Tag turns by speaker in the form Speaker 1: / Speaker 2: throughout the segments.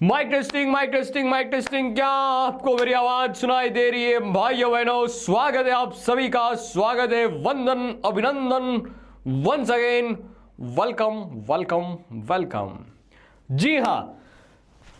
Speaker 1: Mic testing mic testing mic testing. क्या आपको मेरी आवाज सुनाई दे रही है? भाइयों बहनों, स्वागत है आप सभी का, स्वागत है, वंदन, अभिनंदन, once again, welcome welcome welcome. जी हाँ,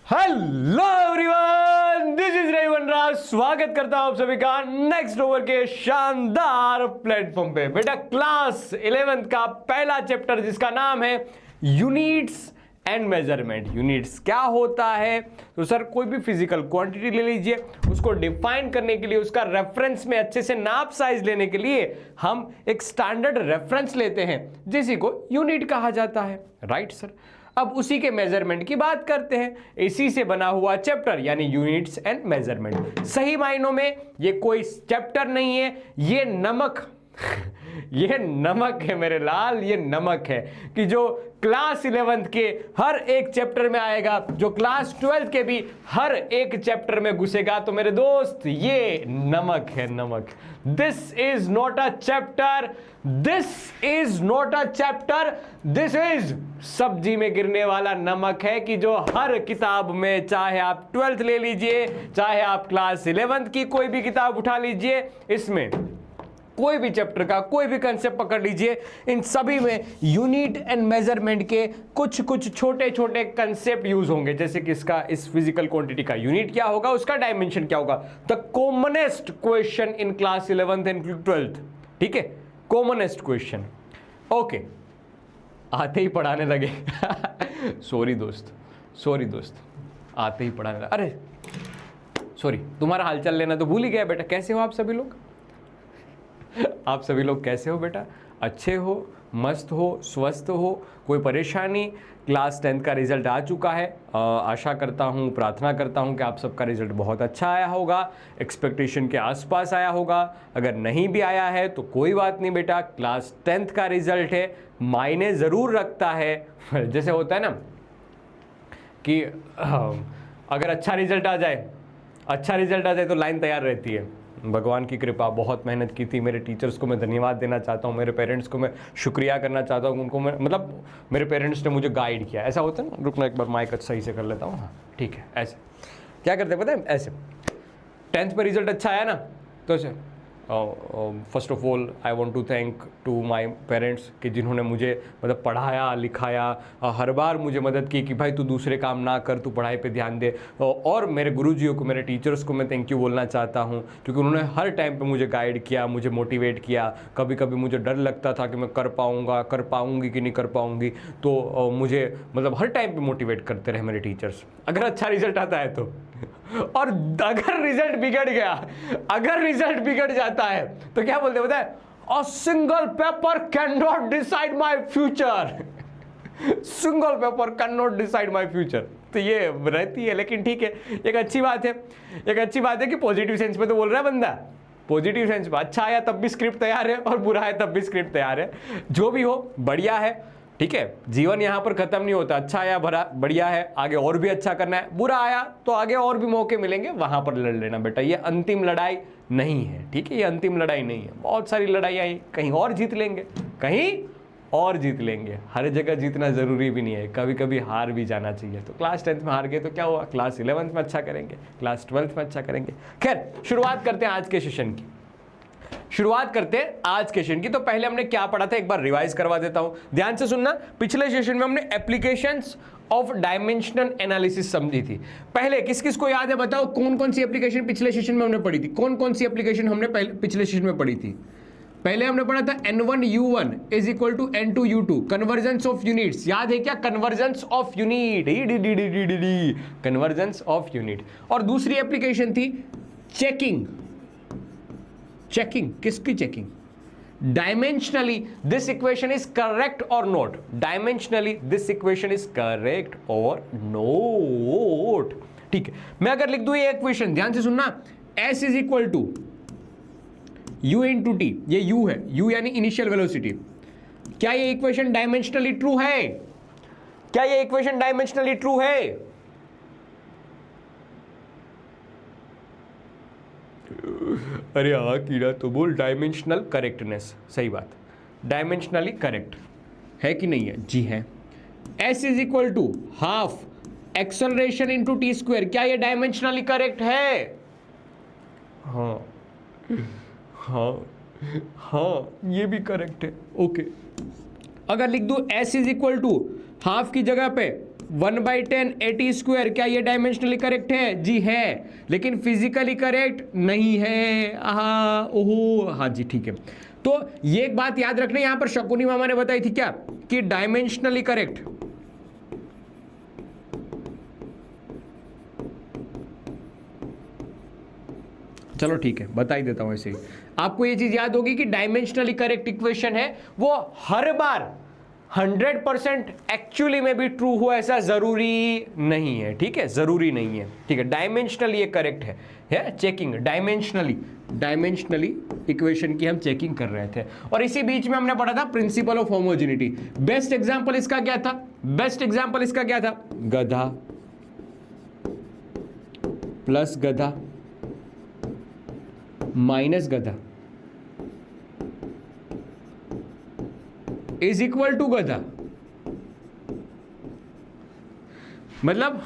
Speaker 1: hello everyone, this is Ravivan Raj. स्वागत करता हूं आप सभी का नेक्स्ट ओवर के शानदार प्लेटफॉर्म पे। बेटा क्लास 11th का पहला चैप्टर जिसका नाम है यूनिट्स एंड मेजरमेंट। यूनिट्स क्या होता है? तो सर कोई भी फिजिकल क्वांटिटी ले लीजिए, उसको डिफाइन करने के लिए, उसका रेफरेंस में अच्छे से नाप साइज लेने के लिए हम एक स्टैंडर्ड रेफरेंस लेते हैं जिसी को यूनिट कहा जाता है। Right sir. अब उसी के मेजरमेंट की बात करते हैं। इसी से बना हुआ चैप्टर यानी यूनिट्स एंड मेजरमेंट। सही मायनों में ये कोई चैप्टर नहीं है, ये नमक ये नमक है मेरे लाल, ये नमक है कि जो क्लास 11th के हर एक चैप्टर में आएगा, जो क्लास 12th के भी हर एक चैप्टर में घुसेगा। तो मेरे दोस्त ये नमक है, नमक। This is not a chapter, this is not a chapter, this is सब्जी में गिरने वाला नमक है कि जो हर किताब में, चाहे आप 12th ले लीजिए, चाहे आप क्लास 11th की कोई भी किताब उठा लीजिए, इसमें कोई भी चैप्टर का कोई भी कंसेप्ट पकड़ लीजिए, इन सभी में यूनिट एंड मेजरमेंट के कुछ कुछ छोटे छोटे कंसेप्ट यूज होंगे। जैसे कि इसका, इस फिजिकल क्वांटिटी का यूनिट क्या होगा, उसका डायमेंशन क्या होगा। The commonest question in class 11th and 12th। ठीक है, कॉमनेस्ट क्वेश्चन। ओके, आते ही पढ़ाने लगे सॉरी दोस्त, सॉरी दोस्त, आते ही पढ़ाने लगे। अरे सॉरी, तुम्हारा हालचाल लेना तो भूल ही गया बेटा। कैसे हो आप सभी लोग? आप सभी लोग कैसे हो बेटा? अच्छे हो, मस्त हो, स्वस्थ हो, कोई परेशानी? क्लास 10th का रिजल्ट आ चुका है। आशा करता हूँ, प्रार्थना करता हूँ कि आप सबका रिजल्ट बहुत अच्छा आया होगा, एक्सपेक्टेशन के आसपास आया होगा। अगर नहीं भी आया है तो कोई बात नहीं बेटा, क्लास 10th का रिजल्ट है, मायने ज़रूर रखता है। जैसे होता है ना कि अगर अच्छा रिजल्ट आ जाए, अच्छा रिजल्ट आ जाए तो लाइन तैयार रहती है, भगवान की कृपा, बहुत मेहनत की थी। मेरे टीचर्स को मैं धन्यवाद देना चाहता हूँ, मेरे पेरेंट्स को मैं शुक्रिया करना चाहता हूँ, उनको मैं, मतलब मेरे पेरेंट्स ने मुझे गाइड किया। ऐसा होता है ना, रुकना एक बार माइक सही से कर लेता हूँ। हाँ ठीक है। ऐसे क्या करते हैं पता है? ऐसे 10th में रिजल्ट अच्छा आया ना, तो ऐसे first of all I want to thank to my parents कि जिन्होंने मुझे मतलब पढ़ाया लिखाया, हर बार मुझे मदद की कि भाई तू दूसरे काम ना कर, तू पढ़ाई पे ध्यान दे। और मेरे गुरुजियों को, मेरे टीचर्स को मैं थैंक यू बोलना चाहता हूँ क्योंकि उन्होंने हर टाइम पे मुझे गाइड किया, मुझे मोटिवेट किया। कभी कभी मुझे डर लगता था कि मैं कर पाऊँगा, कर पाऊँगी कि नहीं कर पाऊँगी, तो मुझे मतलब हर टाइम पर मोटिवेट करते रहे मेरे टीचर्स। अगर अच्छा रिजल्ट आता है तो, और अगर रिजल्ट बिगड़ गया, अगर रिजल्ट बिगड़ जाता है तो क्या बोलते पता है? A single paper can not decide my future. Single paper can not decide my future. तो ये रहती है, लेकिन ठीक है, एक अच्छी बात है, एक अच्छी बात है कि पॉजिटिव सेंस में तो बोल रहा है बंदा। पॉजिटिव सेंस में अच्छा आया तब भी स्क्रिप्ट तैयार है, और बुरा है तब भी स्क्रिप्ट तैयार है। जो भी हो बढ़िया है। ठीक है, जीवन यहाँ पर खत्म नहीं होता। अच्छा आया, भरा बढ़िया है, आगे और भी अच्छा करना है। बुरा आया तो आगे और भी मौके मिलेंगे, वहां पर लड़ लेना बेटा। ये अंतिम लड़ाई नहीं है, ठीक है, ये अंतिम लड़ाई नहीं है। बहुत सारी लड़ाइयाँ कहीं और जीत लेंगे, कहीं और जीत लेंगे। हर जगह जीतना जरूरी भी नहीं है, कभी कभी हार भी जाना चाहिए। तो क्लास 10th में हार गए तो क्या हुआ, क्लास 11th में अच्छा करेंगे, क्लास 12th में अच्छा करेंगे। खैर, शुरुआत करते हैं आज के सेशन की, शुरुआत करते हैं आज के सेशन की। तो पहले हमने क्या पढ़ा था एक बार रिवाइज करवा देता हूं, ध्यान से सुनना। पिछले सेशन में हमने एप्लीकेशंस ऑफ डायमेंशनल एनालिसिस समझी थी। पहले किस किस को याद है बताओ, कौन कौन सी एप्लीकेशन पिछले सेशन में हमने पढ़ी थी? कौन कौन सी एप्लीकेशन हमने पिछले सेशन में पढ़ी थी? पहले हमने पढ़ा था N1U1 is equal to N2U2, convergence of units. याद है क्या? Convergence of unit, convergence of unit. और दूसरी एप्लीकेशन थी चेकिंग। चेकिंग किसकी? Checking dimensionally this equation is correct और not, dimensionally this equation is correct और नॉट। ठीक है, मैं अगर लिख दूं ये इक्वेशन, ध्यान से सुनना, S is equal to U into T, ये U है, U यानी इनिशियल वेलोसिटी। क्या ये इक्वेशन डायमेंशनली ट्रू है? क्या ये इक्वेशन डायमेंशनली ट्रू है? अरे हाँ कीड़ा, तो बोल डायमेंशनल करेक्टनेस। सही बात, डायमेंशनली करेक्ट है कि नहीं है? जी है। S is equal to half acceleration into T square, क्या ये डायमेंशनली करेक्ट है? हाँ हाँ हाँ, ये भी करेक्ट है। ओके, अगर लिख दूं s is equal to half की जगह पे 1/10 AT स्क्वायर, क्या ये डायमेंशनली करेक्ट है? जी है, लेकिन फिजिकली करेक्ट नहीं है। हाँ, ओहो, हाँ जी, ठीक है। तो ये एक बात याद रखना, यहां पर शकुनी मामा ने बताई थी क्या कि डायमेंशनली करेक्ट, चलो ठीक है, बता ही देता हूं। ऐसे ही आपको ये चीज याद होगी कि डायमेंशनली करेक्ट इक्वेशन है वो हर बार 100% एक्चुअली में भी ट्रू हो ऐसा जरूरी नहीं है, ठीक है, जरूरी नहीं है, ठीक है। डायमेंशनली ये करेक्ट है चेकिंग, डायमेंशनली इक्वेशन की हम चेकिंग कर रहे थे। और इसी बीच में हमने पढ़ा था principle of homogeneity. Best example इसका क्या था? बेस्ट एग्जांपल इसका क्या था? गधा प्लस गधा माइनस गधा इज इक्वल टू गधा। मतलब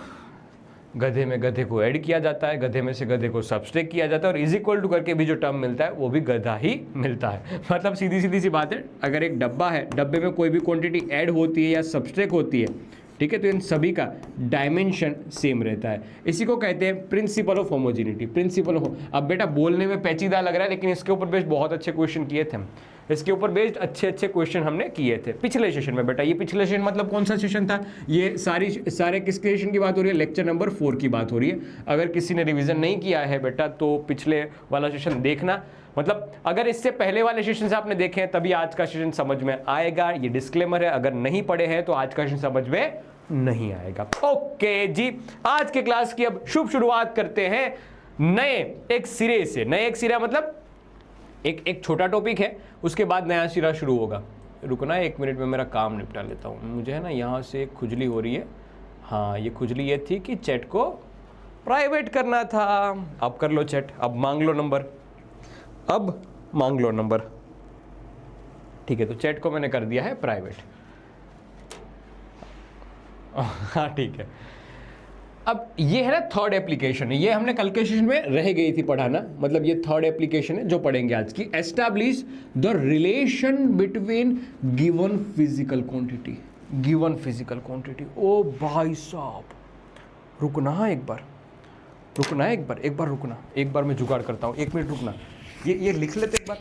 Speaker 1: गधे में गधे को ऐड किया जाता है, गधे में से गधे को सब्सट्रैक्ट किया जाता है, और इज इक्वल टू करके भी जो टर्म मिलता है वो भी गधा ही मिलता है। मतलब सीधी सीधी सी बात है, अगर एक डब्बा है, डब्बे में कोई भी क्वांटिटी ऐड होती है या सब्सट्रैक्ट होती है, ठीक है, तो इन सभी का डायमेंशन सेम रहता है। इसी को कहते हैं principle of homogeneity. Principle of, अब बेटा बोलने में पेचीदा लग रहा है, लेकिन इसके ऊपर बेस्ड बहुत अच्छे क्वेश्चन किए थे हम, इसके ऊपर बेस्ड अच्छे अच्छे क्वेश्चन हमने किए थे पिछले सेशन में। बेटा ये पिछले सेशन मतलब कौन सा सेशन था? ये सारे किसके सेशन की बात हो रही है? लेक्चर नंबर 4 की बात हो रही है। अगर किसी ने रिवीजन नहीं किया है बेटा तो पिछले वाला सेशन देखना, मतलब अगर इससे पहले वाले सेशन से आपने देखे हैं तभी आज का सेशन समझ में आएगा। ये डिस्क्लेमर है, अगर नहीं पढ़े हैं तो आज का सेशन समझ में नहीं आएगा। ओके जी, आज के क्लास की अब शुभ शुरुआत करते हैं नए एक सिरे से। नए एक सिरा मतलब एक छोटा टॉपिक है, उसके बाद नया सिरा शुरू होगा। रुकना है 1 मिनट में, मेरा काम निपटा लेता हूँ। मुझे है ना यहाँ से खुजली हो रही है। हाँ, ये खुजली ये थी कि चैट को प्राइवेट करना था। अब कर लो चैट, अब मांग लो नंबर, अब मांग लो नंबर, ठीक है। तो चैट को मैंने कर दिया है प्राइवेट। हाँ ठीक है। अब ये है ना थर्ड एप्लीकेशन है, ये हमने कल के सेशन में रह गई थी पढ़ाना, मतलब ये थर्ड एप्लीकेशन है जो पढ़ेंगे आज की। Establish the relation between given physical quantity. Given physical quantity, ओ भाई साहब रुकना है एक बार, रुकना है एक बार रुकना, एक बार मैं जुगाड़ करता हूँ, 1 मिनट रुकना। ये लिख लेते एक बार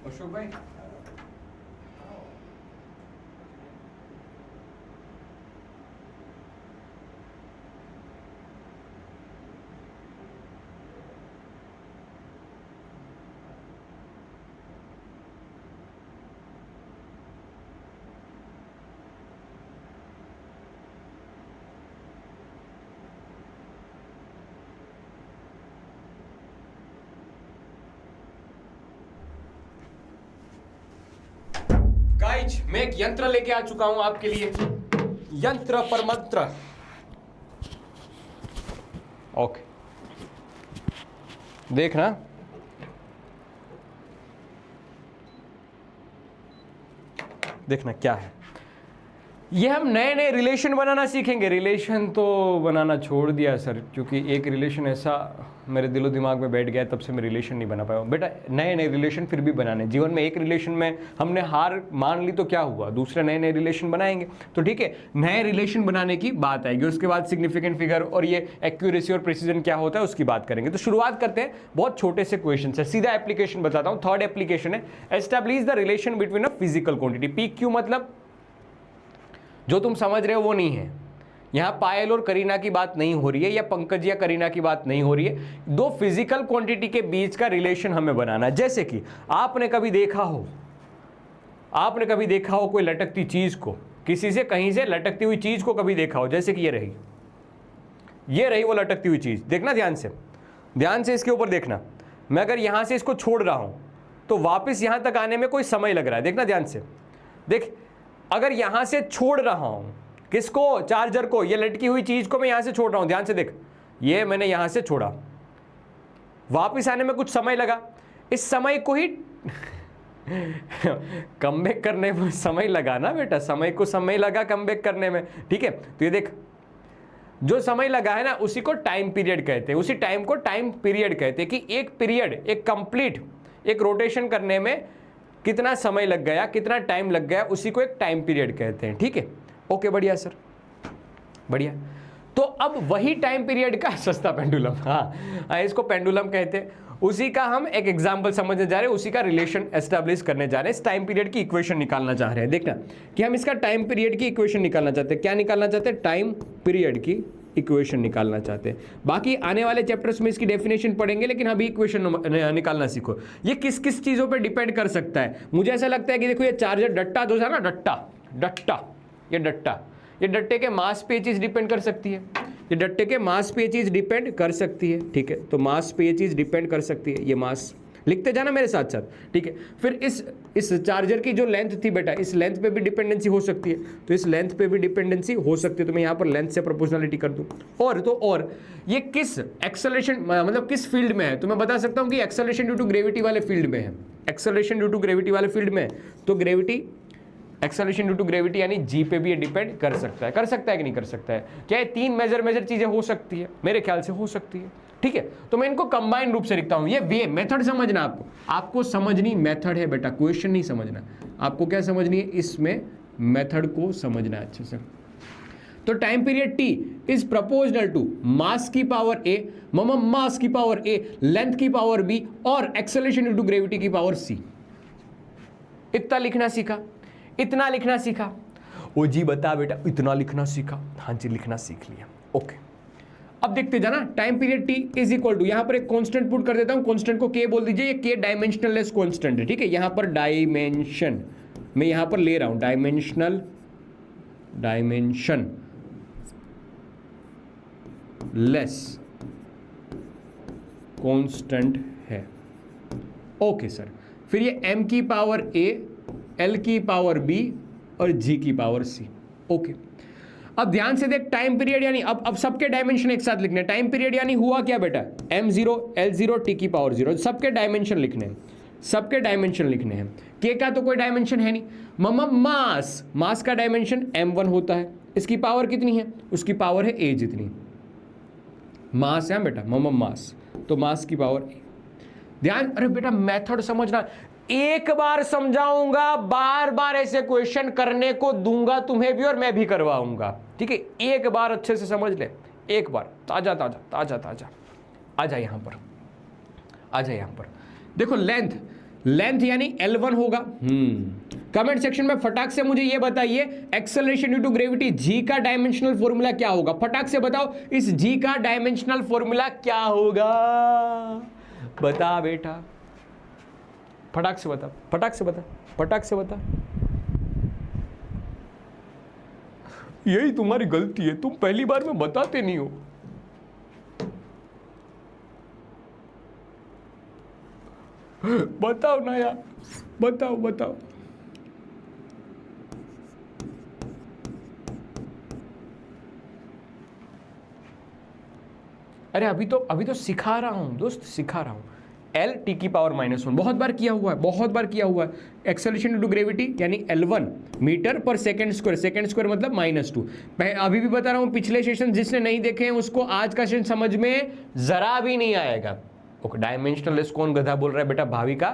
Speaker 1: अशोक भाई। गाइज, मैं एक यंत्र लेके आ चुका हूं आपके लिए, यंत्र पर मंत्र। ओके, देखना देखना क्या है ये। हम नए नए रिलेशन बनाना सीखेंगे। रिलेशन तो बनाना छोड़ दिया सर, क्योंकि एक रिलेशन ऐसा मेरे दिलो दिमाग में बैठ गया, तब से मैं रिलेशन नहीं बना पाया। बेटा नए नए रिलेशन फिर भी बनाने, जीवन में एक रिलेशन में हमने हार मान ली तो क्या हुआ, दूसरे नए नए रिलेशन बनाएंगे। तो ठीक है, नए रिलेशन बनाने की बात आएगी, उसके बाद सिग्निफिकेंट फिगर और ये एक्यूरेसी और प्रिसीजन क्या होता है उसकी बात करेंगे। तो शुरुआत करते हैं बहुत छोटे से क्वेश्चन से, सीधा एप्लीकेशन बताता हूँ। थर्ड एप्लीकेशन है establish the relation between a physical quantity. PQ मतलब जो तुम समझ रहे हो वो नहीं है। यहां पायल और करीना की बात नहीं हो रही है, या पंकज या करीना की बात नहीं हो रही है। दो फिजिकल क्वांटिटी के बीच का रिलेशन हमें बनाना है। जैसे कि आपने कभी देखा हो कोई लटकती चीज को, किसी से कहीं से लटकती हुई चीज को कभी देखा हो, जैसे कि ये रही वो लटकती हुई चीज। देखना ध्यान से इसके ऊपर देखना। मैं अगर यहां से इसको छोड़ रहा हूं तो वापस यहां तक आने में कोई समय लग रहा है। देखना ध्यान से, देख अगर यहां से छोड़ रहा हूं, किसको, चार्जर को, ये लटकी हुई चीज को मैं यहां से छोड़ रहा हूं, ध्यान से देख, ये मैंने यहां से छोड़ा, वापस आने में कुछ समय लगा। इस समय को ही कमबैक करने में समय लगा ना बेटा, समय को समय लगा कमबैक करने में, ठीक है। तो ये देख, जो समय लगा है ना उसी को टाइम पीरियड कहते हैं, उसी टाइम को टाइम पीरियड कहते हैं कि एक पीरियड, एक कंप्लीट एक रोटेशन करने में कितना समय लग गया, कितना टाइम लग गया, उसी को एक टाइम पीरियड कहते हैं, ठीक है। ओके, बढ़िया सर, बढ़िया। तो अब वही टाइम पीरियड का सस्ता पेंडुलम, हाँ इसको पेंडुलम कहते हैं, उसी का हम एक एग्जांपल समझने जा रहे हैं, उसी का रिलेशन एस्टैब्लिश करने जा रहे हैं, इस टाइम पीरियड की इक्वेशन निकालना चाह रहे हैं। देखना कि हम इसका टाइम पीरियड की इक्वेशन निकालना चाहते हैं। क्या निकालना चाहते हैं? टाइम पीरियड की इक्वेशन निकालना चाहते हैं। बाकी आने वाले चैप्टर्स में इसकी डेफिनेशन पढ़ेंगे, लेकिन अभी इक्वेशन निकालना सीखो। ये किस किस चीज़ों पे डिपेंड कर सकता है? मुझे ऐसा लगता है कि देखो ये चार्जर डट्टा जो है ना, ये डट्टे के मास पे ये चीज़ डिपेंड कर सकती है, ये डट्टे के मास पे ये चीज़ डिपेंड कर सकती है, ठीक है। तो मास पे ये चीज़ डिपेंड कर सकती है, ये मास लिखते जाना मेरे साथ साथ, ठीक है। फिर इस चार्जर की जो लेंथ थी बेटा, इस लेंथ पे भी डिपेंडेंसी हो सकती है, तो इस लेंथ पे भी डिपेंडेंसी हो सकती है, तो मैं यहाँ पर लेंथ से प्रोपोर्शनलिटी कर दूँ। और ये किस एक्सेलरेशन मतलब किस फील्ड में है, तो मैं बता सकता हूँ कि एक्सेलरेशन ड्यू टू ग्रेविटी वाले फील्ड में है, एक्सेलरेशन ड्यू टू ग्रेविटी वाले फील्ड में है। तो gravity, acceleration due to gravity यानी जी पे भी ये डिपेंड कर सकता है कि नहीं कर सकता है? क्या ये तीन मेजर चीजें हो सकती है? मेरे ख्याल से हो सकती है, ठीक है। तो मैं इनको कंबाइन रूप से लिखता हूं। ये वे मेथड समझना, आपको समझनी मेथड है बेटा, क्वेश्चन नहीं समझना। आपको क्या समझनी है? इसमें मेथड को समझना है अच्छे से। तो time period T is proportional to mass की पावर ए, मास की पावर ए, लेंथ की पावर बी और एक्सेलरेशन ड्यू टू ग्रेविटी की पावर सी। इतना लिखना सीखा, इतना लिखना सीखा। ओ जी बता बेटा, इतना लिखना सीखा? हाँ जी, लिखना सीख लिया, ओके। अब देखते जाना, time period T is equal to, यहां पर एक कांस्टेंट पुट कर देता हूं, कांस्टेंट को के बोल दीजिए, ये के डायमेंशनल लेस कांस्टेंट है, ठीक है। यहां पर डायमेंशन मैं यहां पर ले रहा हूं, डायमेंशन लेस कांस्टेंट है, ओके सर। फिर ये m की पावर a, l की पावर b और g की पावर c, ओके। अब ध्यान से देख, टाइम पीरियड यानी अब सबके डायमेंशन एक साथ लिखने। टाइम पीरियड यानी हुआ क्या बेटा? m0, l0, t की पावर 0, सबके डायमेंशन लिखने हैं, सबके डायमेंशन लिखने हैं। k का तो कोई डायमेंशन है नहीं। मास का डायमेंशन m1 होता है, इसकी पावर कितनी है? उसकी पावर है a जितनी। मास है बेटा, मास, तो मास की पावर a। ध्यान, अरे बेटा मेथड समझना, एक बार समझाऊंगा, बार बार ऐसे क्वेश्चन करने को दूंगा तुम्हें भी और मैं भी करवाऊंगा, ठीक है। एक बार अच्छे से समझ ले, एक बार ताजा ताजा ताजा ताजा। आजा यहां पर, आजा यहां पर। देखो लेंथ यानी L1 होगा। कमेंट सेक्शन में फटाक से मुझे ये बताइए, acceleration due to gravity G का डायमेंशनल फॉर्मूला क्या होगा? फटाक से बताओ, इस जी का डायमेंशनल फॉर्मूला क्या होगा? बता बेटा, फटाक से बता, फटाक से बता, फटाक से बता। यही तुम्हारी गलती है, तुम पहली बार में बताते नहीं हो। बताओ ना यार, बताओ बताओ। अरे अभी तो सिखा रहा हूं दोस्त, सिखा रहा हूं। L t की पावर -1 बहुत बार किया हुआ है, बहुत बार किया हुआ है। एक्सेलरेशन ड्यू टू ग्रेविटी यानी L1 मीटर पर सेकंड स्क्वायर, सेकंड स्क्वायर मतलब -2। अभी भी बता रहा हूं, पिछले सेशन जिसने नहीं देखे हैं उसको आज का सेशन समझ में जरा भी नहीं आएगा। ओके, डायमेंशनल लेस कौन गधा बोल रहा है बेटा? भाविका,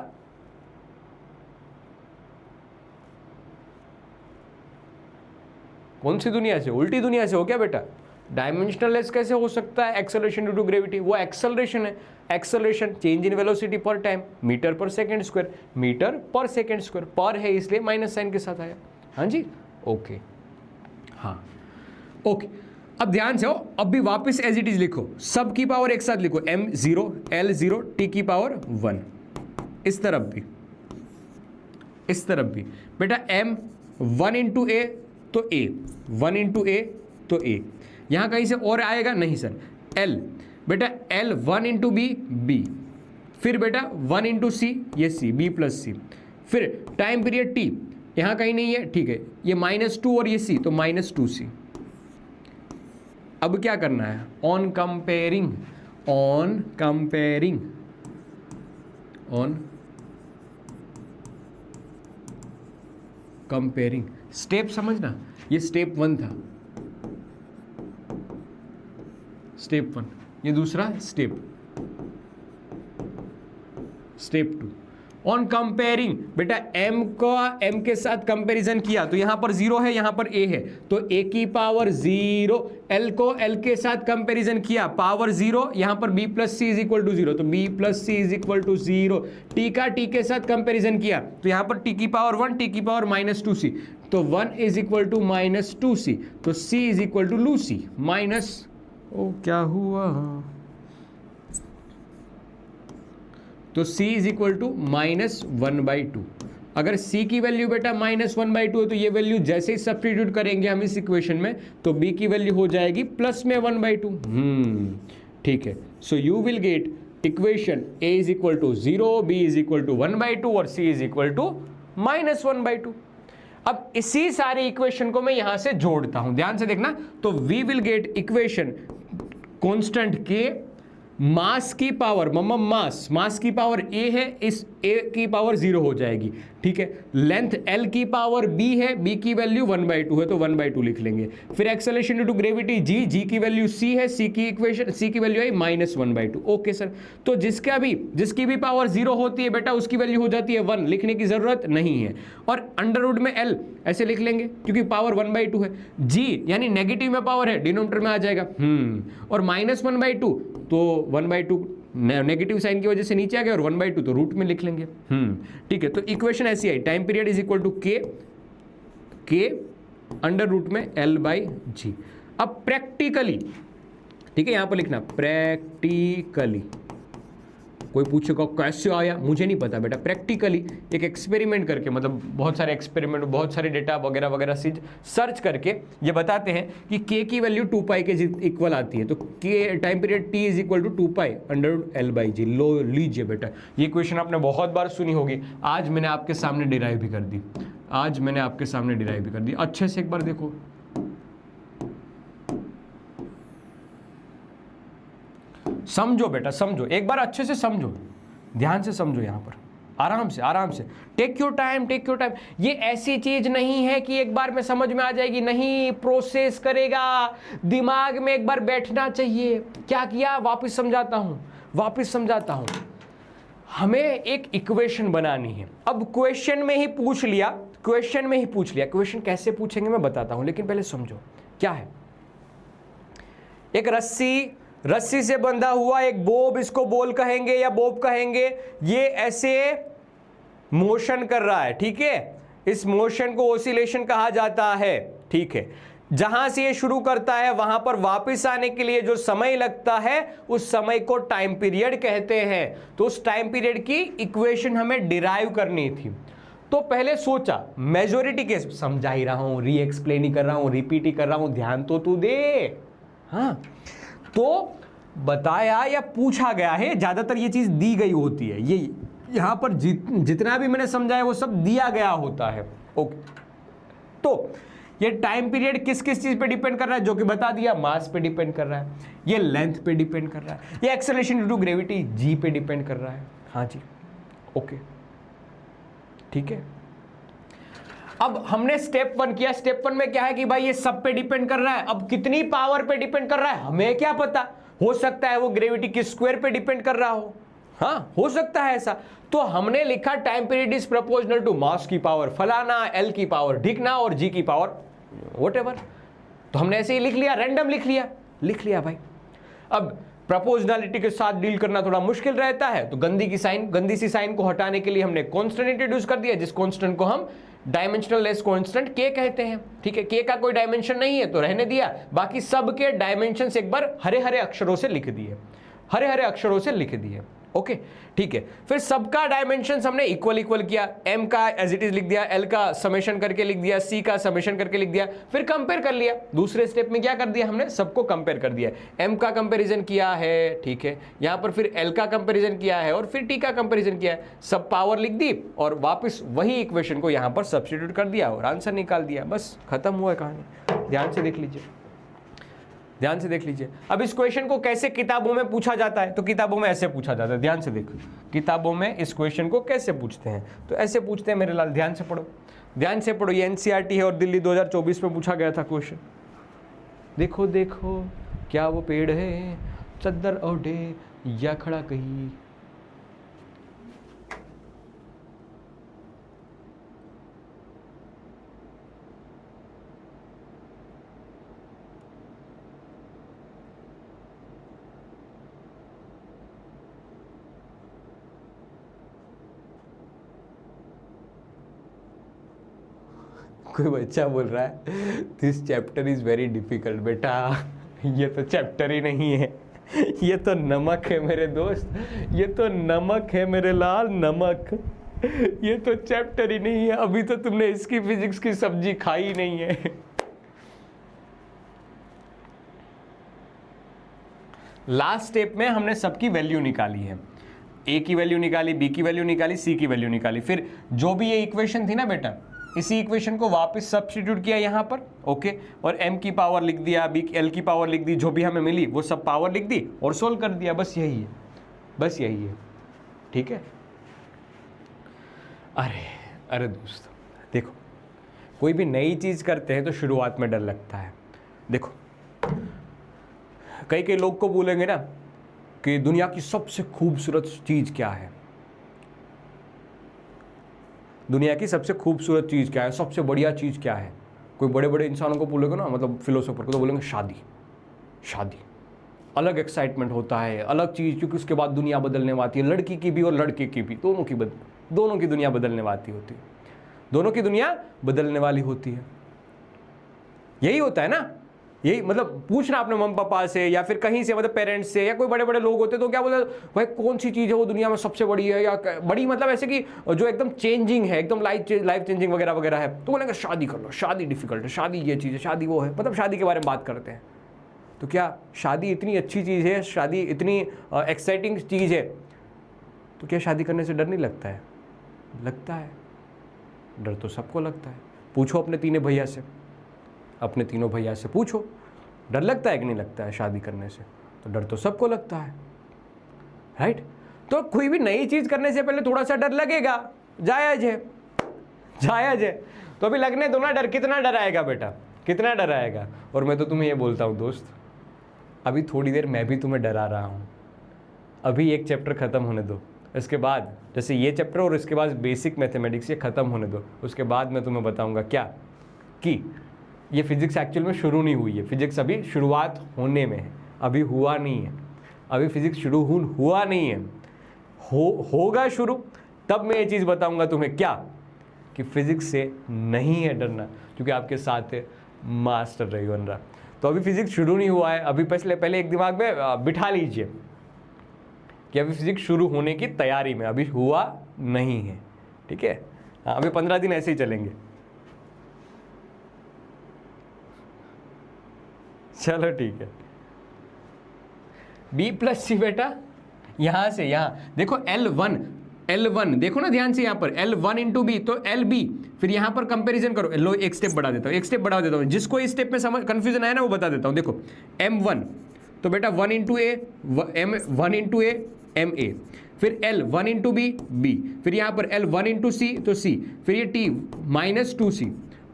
Speaker 1: कौन सी दुनिया से? उल्टी दुनिया से हो क्या बेटा? डायमेंशनल लेस कैसे हो सकता है एक्सेलरेशन ड्यू टू ग्रेविटी? वो एक्सेलरेशन है, एक्सेलरेशन चेंज इन वेलोसिटी पर टाइम, मीटर पर सेकंड स्क्वायर, मीटर पर सेकंड स्क्वायर, पर है इसलिए माइनस साइन के साथ आया। हाँ जी, ओके, हाँ ओके। अब ध्यान से हो, अब भी वापस एज इट इज लिखो, सब की पावर एक साथ लिखो, m0, l0, t की पावर 1। इस तरफ भी, इस तरफ भी बेटा m 1 इंटू a तो a, 1 इंटू a तो a। यहां कहीं से और आएगा नहीं सर। l बेटा l 1 इंटू बी, b, फिर बेटा 1 इंटू सी, ये c, b प्लस सी। फिर टाइम पीरियड t यहां कहीं नहीं है, ठीक है, ये -2 और ये c तो -2c। अब क्या करना है? On comparing, comparing. स्टेप समझना, ये स्टेप 1 था, स्टेप 1, ये दूसरा स्टेप, स्टेप 2 ऑन कंपेयरिंग। बेटा m का m के साथ कंपैरिजन किया तो यहां पर 0 है, यहां पर a है, तो a की पावर 0, l को l के साथ कंपैरिजन किया, पावर 0, यहां पर b plus C is equal to 0, तो b plus C is equal to 0। t का t के साथ कंपैरिजन किया तो यहां पर t की पावर 1, t की पावर माइनस 2c, तो 1 is equal to minus 2c, तो c इज इक्वल टू लूसी माइनस, ओ क्या हुआ, तो c is equal to minus 1/2। अगर c की वैल्यू बेटा माइनस 1/2 है तो ये वैल्यू जैसे ही सब्स्टिट्यूट करेंगे हम इस इक्वेशन में तो b की वैल्यू हो जाएगी प्लस में 1/2। ठीक है, so you will get equation a is equal to 0, b is equal to 1/2 और c is equal to minus 1/2। अब इसी सारे इक्वेशन को मैं यहां से जोड़ता हूं, ध्यान से देखना, तो we will get equation constant k, mass की पावर मास की पावर a है, इस a की पावर 0 हो जाएगी। ठीक है, लेंथ l की पावर b है, b की वैल्यू 1/2 है तो 1/2 लिख लेंगे। फिर acceleration due to gravity g की वैल्यू c है, c की वैल्यू आई माइनस 1/2। ओके सर, तो जिसकी भी पावर 0 होती है बेटा उसकी वैल्यू हो जाती है 1, लिखने की जरूरत नहीं है। और अंडर रूट में l ऐसे लिख लेंगे क्योंकि पावर 1/2 है, g यानी नेगेटिव में पावर है, डिनोमिनेटर में आ जाएगा, और माइनस 1/2 तो 1/2 नेगेटिव साइन की वजह से नीचे आ गया और 1/2 तो रूट में लिख लेंगे। ठीक है, तो इक्वेशन ऐसी आई, time period is equal to k under root में l/g। अब प्रैक्टिकली, ठीक है, यहां पर लिखना प्रैक्टिकली, कोई पूछेगा कैसे आया, मुझे नहीं पता बेटा, प्रैक्टिकली एक एक्सपेरिमेंट करके, मतलब बहुत सारे एक्सपेरिमेंट, बहुत सारे डेटा वगैरह वगैरह सर्च करके ये बताते हैं कि k की वैल्यू 2π के इक्वल आती है, तो k time period t is equal to 2π under root l/g। लो लीजिए बेटा, ये क्वेश्चन आपने बहुत बार सुनी होगी, आज मैंने आपके सामने डिराइव भी कर दी, अच्छे से एक बार देखो। समझो बेटा, समझो, एक बार अच्छे से समझो, ध्यान से समझो, यहां पर आराम से टेक योर टाइम। ये ऐसी चीज नहीं है कि एक बार में समझ में आ जाएगी, नहीं, प्रोसेस करेगा, दिमाग में एक बार बैठना चाहिए। क्या किया, वापस समझाता हूं। हमें एक इक्वेशन बनानी है। अब क्वेश्चन में ही पूछ लिया, क्वेश्चन कैसे पूछेंगे मैं बताता हूं, लेकिन पहले समझो क्या है। एक रस्सी से बंधा हुआ एक बोब, इसको बोल कहेंगे या बोब कहेंगे, ये ऐसे मोशन कर रहा है, ठीक है, इस मोशन को ओसिलेशन कहा जाता है। ठीक है, जहां से ये शुरू करता है वहां पर वापस आने के लिए जो समय लगता है उस समय को टाइम पीरियड कहते हैं। तो उस टाइम पीरियड की इक्वेशन हमें डिराइव करनी थी। तो पहले सोचा, मेजॉरिटी केस समझा ही रहा हूं, री एक्सप्लेन ही कर रहा हूं, रिपीट ही कर रहा हूं, ध्यान तो तू दे। हाँ, तो बताया या पूछा गया है, ज्यादातर ये चीज दी गई होती है, ये यहां पर जितना भी मैंने समझाया वो सब दिया गया होता है। ओके, तो ये टाइम पीरियड किस किस चीज पे डिपेंड कर रहा है, जो कि बता दिया, मास पे डिपेंड कर रहा है, ये लेंथ पे डिपेंड कर रहा है, ये acceleration due to gravity G पे डिपेंड कर रहा है। हाँ जी, ओके, ठीक है। अब हमने स्टेप 1 किया, स्टेप 1 में क्या है कि भाई ये सब पे डिपेंड कर रहा है। अब कितनी पावर पे डिपेंड कर रहा है हमें क्या पता, हो सकता है वो ग्रेविटी के स्क्वायर पे डिपेंड कर रहा हो, हाँ, हो सकता है ऐसा। तो हमने लिखा time period is proportional to mass की पावर फलाना, एल की पावर ढिकना और जी की पावर व्हाटएवर। तो हमने ऐसे ही लिख लिया, रैंडम लिख लिया भाई। अब प्रोपोर्शनलिटी के साथ डील करना थोड़ा मुश्किल रहता है, तो गंदी सी साइन को हटाने के लिए हमने कांस्टेंट इंट्रोड्यूस कर दिया, जिस कांस्टेंट को हम डायमेंशनल लेस कांस्टेंट के कहते हैं। ठीक है, के का कोई डायमेंशन नहीं है तो रहने दिया, बाकी सब के डायमेंशन एक बार हरे हरे अक्षरों से लिख दिए। ओके, ठीक है। फिर सबका डायमेंशन हमने इक्वल किया, एम का एज इट इज लिख दिया, एल का समेशन करके लिख दिया, सी का समेशन करके लिख दिया, फिर कंपेयर कर लिया। दूसरे स्टेप में क्या कर दिया हमने, सबको कंपेयर कर दिया, एम का कंपैरिजन किया है, ठीक है, यहां पर फिर एल का कंपैरिजन किया है और फिर टी का कंपैरिजन किया है, सब पावर लिख दी और वापस वही इक्वेशन को यहां पर सब्स्टिट्यूट कर दिया और आंसर निकाल दिया, बस खत्म हुआ है कहानी। ध्यान से देख लीजिए, ध्यान से देख लीजिए। अब इस क्वेश्चन को कैसे किताबों में पूछा जाता है, तो किताबों में ऐसे पूछा जाता है, ध्यान से देखो किताबों में इस क्वेश्चन को कैसे पूछते हैं, तो ऐसे पूछते हैं मेरे लाल, ध्यान से पढ़ो, ध्यान से पढ़ो। ये एनसीईआरटी है और दिल्ली 2024 में पूछा गया था क्वेश्चन। देखो देखो क्या वो पेड़ है चद्दर ओढ़े या खड़ा कहीं। कोई बच्चा बोल रहा है this chapter is very difficult. बेटा ये तो चैप्टर ही नहीं है, ये तो नमक है मेरे दोस्त, ये तो नमक है मेरे लाल, नमक। ये तो चैप्टर ही नहीं है, अभी तो तुमने इसकी फिजिक्स की सब्जी खाई नहीं है। लास्ट स्टेप में हमने सबकी वैल्यू निकाली है, ए की वैल्यू निकाली, बी की वैल्यू निकाली, सी की वैल्यू निकाली, फिर जो भी ये इक्वेशन थी ना बेटा, इसी इक्वेशन को वापस सब्स्टिट्यूट किया यहाँ पर, ओके, और m की पावर लिख दिया, b l की पावर लिख दी, जो भी हमें मिली वो सब पावर लिख दी और सोल्व कर दिया। बस यही है, बस यही है, ठीक है। अरे अरे दोस्तों देखो, कोई भी नई चीज़ करते हैं तो शुरुआत में डर लगता है। देखो कई लोग को बोलेंगे ना कि दुनिया की सबसे खूबसूरत चीज़ क्या है, दुनिया की सबसे खूबसूरत चीज़ क्या है, सबसे बढ़िया चीज़ क्या है। कोई बड़े बड़े इंसानों को बोलेगा ना, मतलब फिलोसोफर को, तो बोलेंगे शादी। शादी अलग एक्साइटमेंट होता है, अलग चीज़, क्योंकि उसके बाद दुनिया बदलने वाली है, लड़की की भी और लड़के की भी, दोनों की दुनिया बदलने वाली होती है, दोनों की दुनिया बदलने वाली होती है। यही होता है ना, यही मतलब पूछना अपने मम्मी पापा से या फिर कहीं से, मतलब पेरेंट्स से, या कोई बड़े बड़े लोग होते तो क्या बोलते, भाई कौन सी चीज़ है वो दुनिया में सबसे बड़ी है, या बड़ी मतलब ऐसे कि जो एकदम चेंजिंग है, एकदम लाइफ चेंजिंग वगैरह वगैरह है, तो बोलेंगे शादी कर लो, शादी डिफिकल्ट है, शादी ये चीज़ है, शादी वो है, मतलब शादी के बारे में बात करते हैं। तो क्या शादी इतनी अच्छी चीज़ है, शादी इतनी एक्साइटिंग चीज़ है, तो क्या शादी करने से डर नहीं लगता है? लगता है, डर तो सबको लगता है। पूछो अपने तीनों भैया से, अपने तीनों भैया से पूछो, डर लगता है कि नहीं लगता है शादी करने से? तो डर तो सबको लगता है, राइट। तो कोई भी नई चीज़ करने से पहले थोड़ा सा डर लगेगा, जायज़ है, जायज़ है। तो अभी लगने दो ना डर, कितना डर आएगा बेटा, कितना डर आएगा। और मैं तो तुम्हें ये बोलता हूँ दोस्त, अभी थोड़ी देर मैं भी तुम्हें डरा रहा हूँ, अभी एक चैप्टर ख़त्म होने दो, इसके बाद जैसे ये चैप्टर और इसके बाद बेसिक मैथमेटिक्स ये ख़त्म होने दो, उसके बाद मैं तुम्हें बताऊँगा क्या कि ये फिजिक्स एक्चुअल में शुरू नहीं हुई है, फिजिक्स अभी शुरुआत होने में है, अभी हुआ नहीं है, अभी फिजिक्स शुरू हुआ नहीं है, होगा शुरू, तब मैं ये चीज़ बताऊंगा तुम्हें क्या कि फिजिक्स से नहीं है डरना, क्योंकि आपके साथ है मास्टर रविवंद्रा। तो अभी फिजिक्स शुरू नहीं हुआ है, अभी पहले एक दिमाग में बिठा लीजिए कि अभी फिजिक्स शुरू होने की तैयारी में, अभी हुआ नहीं है, ठीक है। हाँ, अभी 15 दिन ऐसे ही चलेंगे। चलो ठीक है। b प्लस सी बेटा, यहां से यहां देखो L1 देखो ना ध्यान से, यहां पर L1 इंटू बी, तो LB, फिर यहां पर कंपैरिजन करो। लो एक स्टेप बढ़ा देता हूं, जिसको इस स्टेप में समझ कंफ्यूजन आया ना वो बता देता हूं। देखो M1 तो बेटा 1 इंटू ए, 1 इंटू ए MA, फिर L 1 इंटू B, फिर यहां पर L 1 इंटू C तो C, फिर ये T माइनस 2C।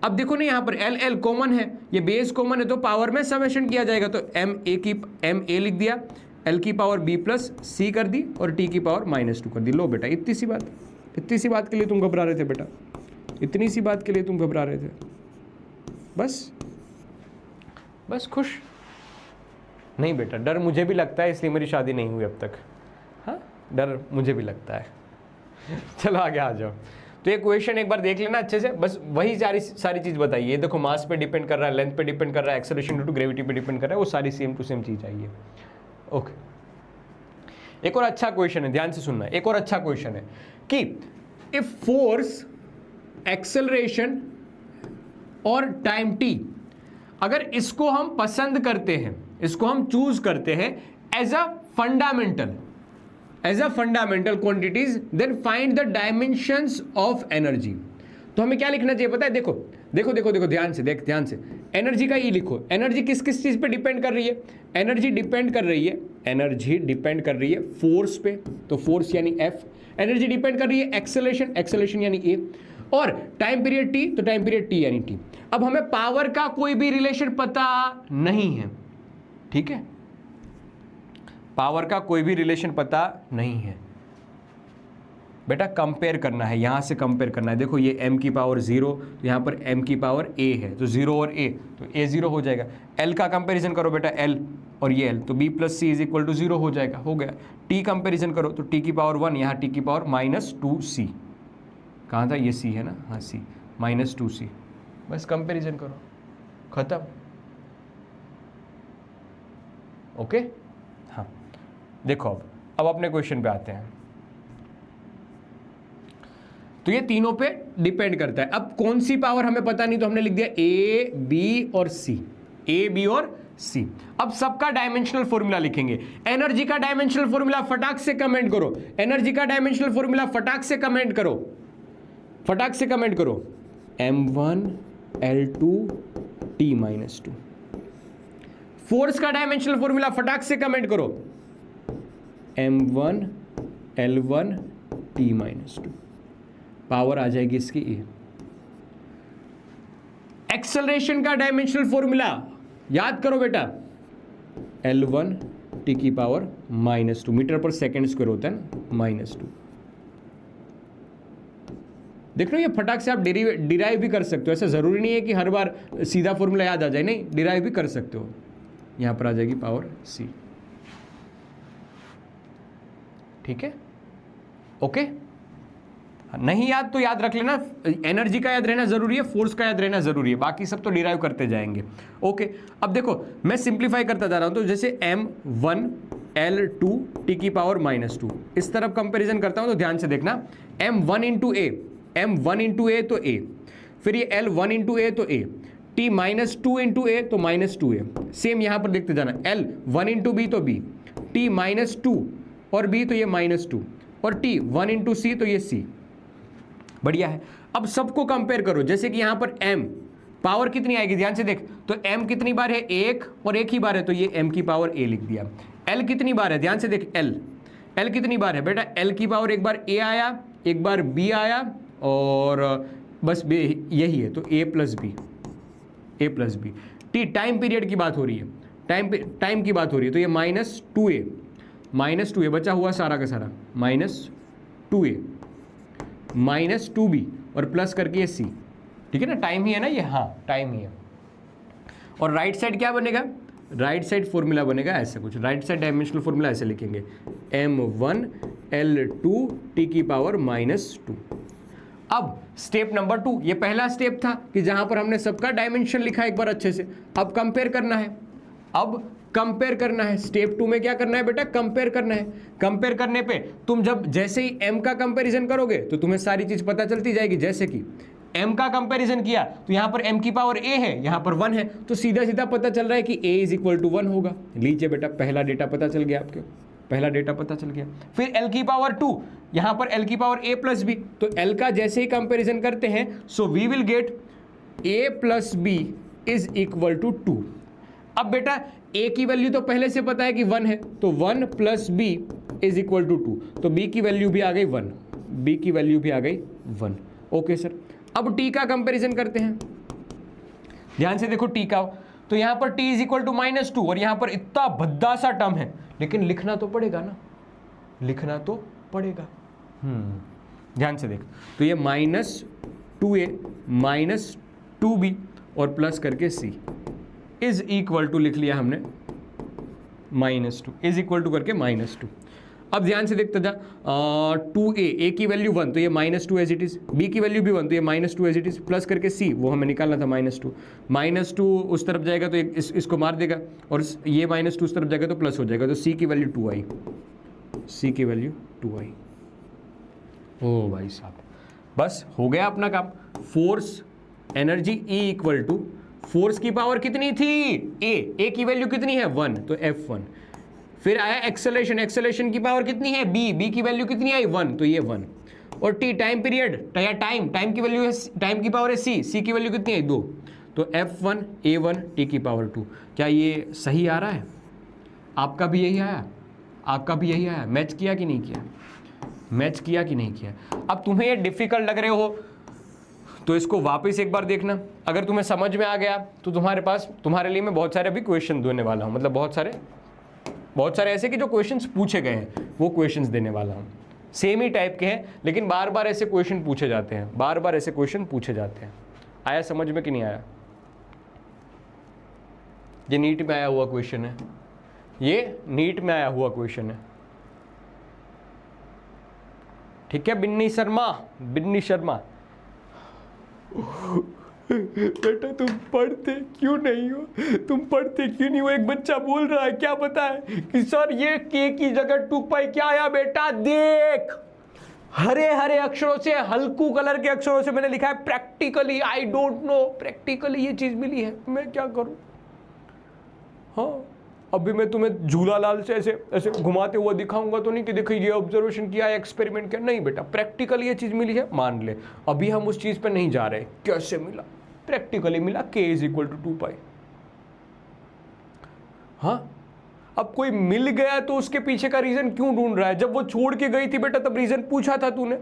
Speaker 1: अब देखो ना यहाँ पर L कॉमन है, ये बेस कॉमन है, तो पावर में समेशन किया जाएगा, तो MA लिख दिया, L की पावर B प्लस C कर दी और T की पावर -2 कर दी। लो बेटा, इतनी सी बात के लिए तुम घबरा रहे थे बेटा, इतनी सी बात के लिए तुम घबरा रहे थे, बस खुश नहीं बेटा। डर मुझे भी लगता है, इसलिए मेरी शादी नहीं हुई अब तक। हाँ, डर मुझे भी लगता है। चलो आगे आ जाओ। तो ये क्वेश्चन एक बार देख लेना अच्छे से, बस वही सारी चीज़ बताइए। देखो मास पे डिपेंड कर रहा है, लेंथ पे डिपेंड कर रहा है, एक्सेलरेशन ड्यू टू ग्रेविटी पे डिपेंड कर रहा है, वो सारी सेम टू सेम चीज़ आई है। ओके, एक और अच्छा क्वेश्चन है, ध्यान से सुनना। एक और अच्छा क्वेश्चन है कि इफ फोर्स, एक्सेलरेशन और टाइम t, अगर इसको हम पसंद करते हैं, इसको हम चूज करते हैं as a fundamental quantities, then find the dimensions of energy. तो हमें क्या लिखना चाहिए पता है? देखो देखो देखो देखो ध्यान से, देख ध्यान से, एनर्जी का ई लिखो। एनर्जी किस किस चीज पे डिपेंड कर रही है? एनर्जी डिपेंड कर रही है, एनर्जी डिपेंड कर रही है फोर्स पे, तो फोर्स यानी एफ। एनर्जी डिपेंड कर रही है एक्सेलरेशन, एक्सेलरेशन यानी ए, और टाइम पीरियड टी, तो टाइम पीरियड टी यानी टी। अब हमें पावर का कोई भी रिलेशन पता नहीं है, ठीक है, पावर का कोई भी रिलेशन पता नहीं है बेटा, कंपेयर करना है, यहां से कंपेयर करना है। देखो ये m की पावर 0, तो यहां पर m की पावर a है, तो 0 और a, तो a 0 हो जाएगा। l का कंपैरिजन करो बेटा, l और ये l, तो b plus C is equal to 0 हो जाएगा, हो गया। t कंपैरिजन करो तो t की पावर 1, यहाँ t की पावर -2c, कहाँ था ये c है ना, हाँ c, -2c, बस कंपैरिजन करो, खत्म। ओके हाँ, देखो अब अपने क्वेश्चन पे आते हैं। तो ये तीनों पे डिपेंड करता है। अब कौन सी पावर हमें पता नहीं, तो हमने लिख दिया ए बी और सी, ए बी और सी। अब सबका डायमेंशनल फॉर्मूला लिखेंगे। एनर्जी का डायमेंशनल फॉर्मूला फटाक से कमेंट करो, एनर्जी का डायमेंशनल फॉर्मूला फटाक से कमेंट करो, फटाक से कमेंट करो। m1 L2 T-2। फोर्स का डायमेंशनल फॉर्मूला फटाक से कमेंट करो, m1 L1 T-2। पावर आ जाएगी इसकी ए। एक्सेलरेशन का डायमेंशनल फॉर्मूला याद करो बेटा, L1 T की पावर -2, मीटर पर सेकेंड स्क्वायर होता है ना, -2। देख लो ये फटाक से आप डिराइव भी कर सकते हो, ऐसा जरूरी नहीं है कि हर बार सीधा फॉर्मूला याद आ जाए, नहीं, डिराइव भी कर सकते हो। यहां पर आ जाएगी पावर सी, ठीक है, ओके। नहीं याद तो याद रख लेना, एनर्जी का याद रहना जरूरी है, फोर्स का याद रहना जरूरी है, बाकी सब तो डिराइव करते जाएंगे। ओके, अब देखो मैं सिंप्लीफाई करता जा रहा हूं, तो जैसे m1 L2 T की पावर -2, इस तरफ कंपैरिजन करता हूं, तो ध्यान से देखना, m1 इंटू ए, m1 इंटू ए तो a, फिर ये L1 इंटू ए तो a, T -2 इंटू ए तो -2a। सेम यहां पर देखते जाना, L1 इंटू बी तो b, T -2 और b तो ये -2, और T 1 इंटू सी तो ये c। बढ़िया है। अब सबको कंपेयर करो, जैसे कि यहां पर m पावर कितनी आएगी, ध्यान से देख, तो m कितनी बार है, एक, और एक ही बार है, तो ये m की पावर a लिख दिया। l कितनी बार है, ध्यान से देख, l कितनी बार है बेटा, l की पावर एक बार a आया, एक बार b आया, और बस b यही है, तो a plus B. t time period की बात हो रही है, टाइम की बात हो रही है, तो ये -2a बचा हुआ सारा का सारा, -2a -2b और प्लस करके ये c, ठीक है ना, टाइम ही है ना ये, हाँ टाइम ही है। और राइट साइड क्या बनेगा, राइट साइड फॉर्मूला बनेगा ऐसा कुछ, राइट साइड डायमेंशनल फॉर्मूला ऐसे लिखेंगे, m1 L2 T की पावर -2। अब स्टेप नंबर 2, ये पहला स्टेप था कि जहां पर हमने सबका डायमेंशन लिखा एक बार अच्छे से। अब कंपेयर करना है, अब कंपेयर करना है। स्टेप 2 में क्या करना है बेटा, कंपेयर करना है। कंपेयर करने पे तुम जब जैसे ही m का कंपैरिजन करोगे तो तुम्हें सारी चीज पता चलती जाएगी। जैसे कि m का कंपैरिजन किया तो यहां पर m की पावर a है, यहां पर 1 है, तो सीधा सीधा पता चल रहा है कि a इज इक्वल टू 1 होगा। लीजिए बेटा, पहला डेटा पता चल गया आपको, पहला डेटा पता चल गया। फिर l की पावर 2, यहां पर l की पावर a प्लस b, तो l का जैसे ही कंपैरिजन करते हैं, so we will get a plus b is equal to 2। अब बेटा a की वैल्यू तो पहले से पता है कि 1 है, तो 1 plus b is equal to 2, तो b की वैल्यू भी आ गई 1, b की वैल्यू भी आ गई 1। ओके सर, अब t का कंपैरिजन करते हैं, ध्यान से देखो t का, तो यहां पर t इज इक्वल टू -2, और यहां पर इतना भद्दा सा टर्म है, लेकिन लिखना तो पड़ेगा ना, लिखना तो पड़ेगा। ध्यान से देख, तो ये -2a -2b और प्लस करके c इज इक्वल टू लिख लिया हमने -2, इज इक्वल टू करके -2। अब ध्यान से देखते जा, 2a, a की वैल्यू 1, तो ये -2 एज इट इज, b की वैल्यू भी 1, तो ये -2 एज इट इज, प्लस करके c, वो हमें निकालना था -2 उस तरफ जाएगा तो इसको मार देगा, और ये -2 उस तरफ जाएगा तो प्लस हो जाएगा, तो c की वैल्यू 2 आई, c की वैल्यू 2 आई। ओ भाई साहब, बस हो गया अपना काम। Force energy E equal to, force की पावर कितनी थी, a की वैल्यू कितनी है 1, तो F1। फिर आया एक्सेलरेशन, एक्सेलरेशन की पावर कितनी है b की वैल्यू कितनी आई 1, तो ये 1, और टी टाइम पीरियड या टाइम की वैल्यू है, टाइम की पावर है सी की वैल्यू कितनी है 2, तो F1 A1 टी की पावर 2। क्या ये सही आ रहा है? आपका भी यही आया, आपका भी यही आया, मैच किया कि नहीं किया, मैच किया कि नहीं किया। अब तुम्हें ये डिफिकल्ट लग रहे हो तो इसको वापस एक बार देखना, अगर तुम्हें समझ में आ गया तो तुम्हारे लिए मैं बहुत सारे अभी क्वेश्चन देने वाला हूँ, मतलब बहुत सारे ऐसे कि जो क्वेश्चंस पूछे गए हैं वो क्वेश्चंस देने वाला हूँ। सेम ही टाइप के हैं लेकिन बार बार ऐसे क्वेश्चन पूछे जाते हैं, बार बार ऐसे क्वेश्चन पूछे जाते हैं। आया समझ में कि नहीं आया? ये नीट में आया हुआ क्वेश्चन है, ये नीट में आया हुआ क्वेश्चन है, ठीक है। बिन्नी शर्मा बेटा तुम पढ़ते क्यों नहीं हो, एक बच्चा बोल रहा है क्या पता है कि सर ये के की जगह 2 पाई क्या आया। बेटा देख, हरे हरे अक्षरों से, हल्कू कलर के अक्षरों से मैंने लिखा है practically, I don't know, practically ये चीज मिली है, मैं क्या करूं। हाँ, अभी मैं तुम्हें झूला लाल से ऐसे ऐसे घुमाते हुआ दिखाऊंगा तो नहीं कि देखो ये ऑब्जर्वेशन किया है, एक्सपेरिमेंट किया, नहीं बेटा, प्रैक्टिकली ये चीज मिली है, मान ले। अभी हम उस चीज पे नहीं जा रहे, कैसे मिला, प्रैक्टिकली मिला, k = 2 पाई। हाँ, अब कोई मिल गया तो उसके पीछे का रीजन क्यों ढूंढ रहा है? जब वो छोड़ के गई थी बेटा तब रीजन पूछा था तूने,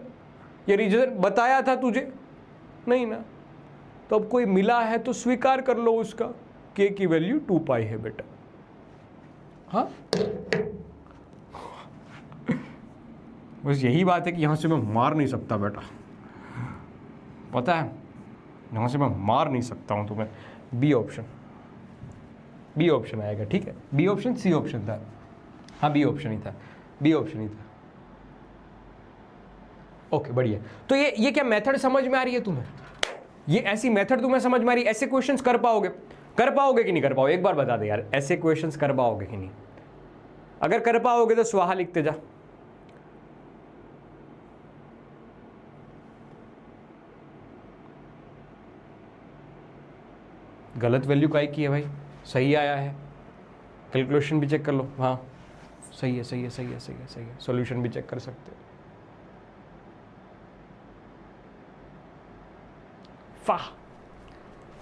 Speaker 1: ये रीजन बताया था तुझे, नहीं ना? तो अब कोई मिला है तो स्वीकार कर लो उसका, k की वैल्यू 2 पाई है बेटा। हाँ, बस यही बात है कि यहां से मैं मार नहीं सकता बेटा, पता है, यहां से मैं मार नहीं सकता हूं तुम्हें। बी ऑप्शन आएगा, ठीक है। बी ऑप्शन, सी ऑप्शन था, हाँ बी ऑप्शन ही था, ओके बढ़िया। तो ये क्या मेथड समझ में आ रही है तुम्हें? ये ऐसी मेथड तुम्हें समझ में आ रही है? ऐसे क्वेश्चंस कर पाओगे कि नहीं कर पाओगे? एक बार बता दे यार, ऐसे क्वेश्चंस कर पाओगे कि नहीं? अगर कर पाओगे तो स्वाहा लिखते जा। गलत वैल्यू काई की है भाई, सही आया है, कैलकुलेशन भी चेक कर लो, हाँ सही है, सॉल्यूशन भी चेक कर सकते हो।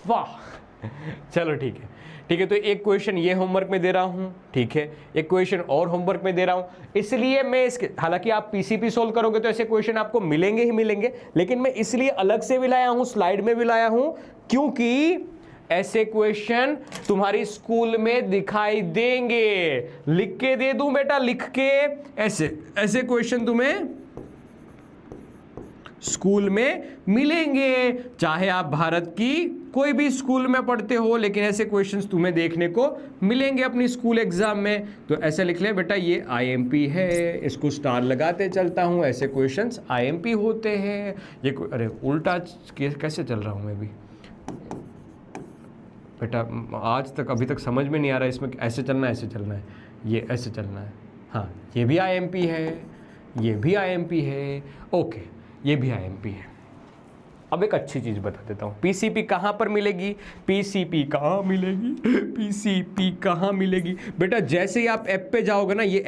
Speaker 1: वाह चलो ठीक है। तो एक क्वेश्चन ये होमवर्क में दे रहा हूं, ठीक है, एक क्वेश्चन और होमवर्क में दे रहा हूं, इसलिए मैं इसके, हालांकि आप पीसीपी सोल्व करोगे तो ऐसे क्वेश्चन आपको मिलेंगे ही मिलेंगे, लेकिन मैं इसलिए अलग से भी लाया हूं, स्लाइड में भी लाया हूं, क्योंकि ऐसे क्वेश्चन तुम्हारी स्कूल में दिखाई देंगे। लिख के दे दूं बेटा, लिख के, ऐसे क्वेश्चन तुम्हें स्कूल में मिलेंगे, चाहे आप भारत की कोई भी स्कूल में पढ़ते हो, लेकिन ऐसे क्वेश्चंस तुम्हें देखने को मिलेंगे अपनी स्कूल एग्जाम में। तो ऐसा लिख ले बेटा, ये आईएमपी है, इसको स्टार लगाते चलता हूं, ऐसे क्वेश्चंस आईएमपी होते हैं। ये अरे उल्टा कैसे चल रहा हूं मैं भी बेटा, आज तक अभी तक समझ में नहीं आ रहा इसमें ऐसे चलना है, ऐसे चलना है, ये ऐसे चलना है। हाँ, ये भी आईएमपी है, ये भी आईएमपी है, ओके, ये भी आईएमपी है। अब एक अच्छी चीज बता देता हूं, पीसीपी कहां पर मिलेगी, पीसीपी कहां मिलेगी बेटा? जैसे ही आप ऐप पे जाओगे ना, ये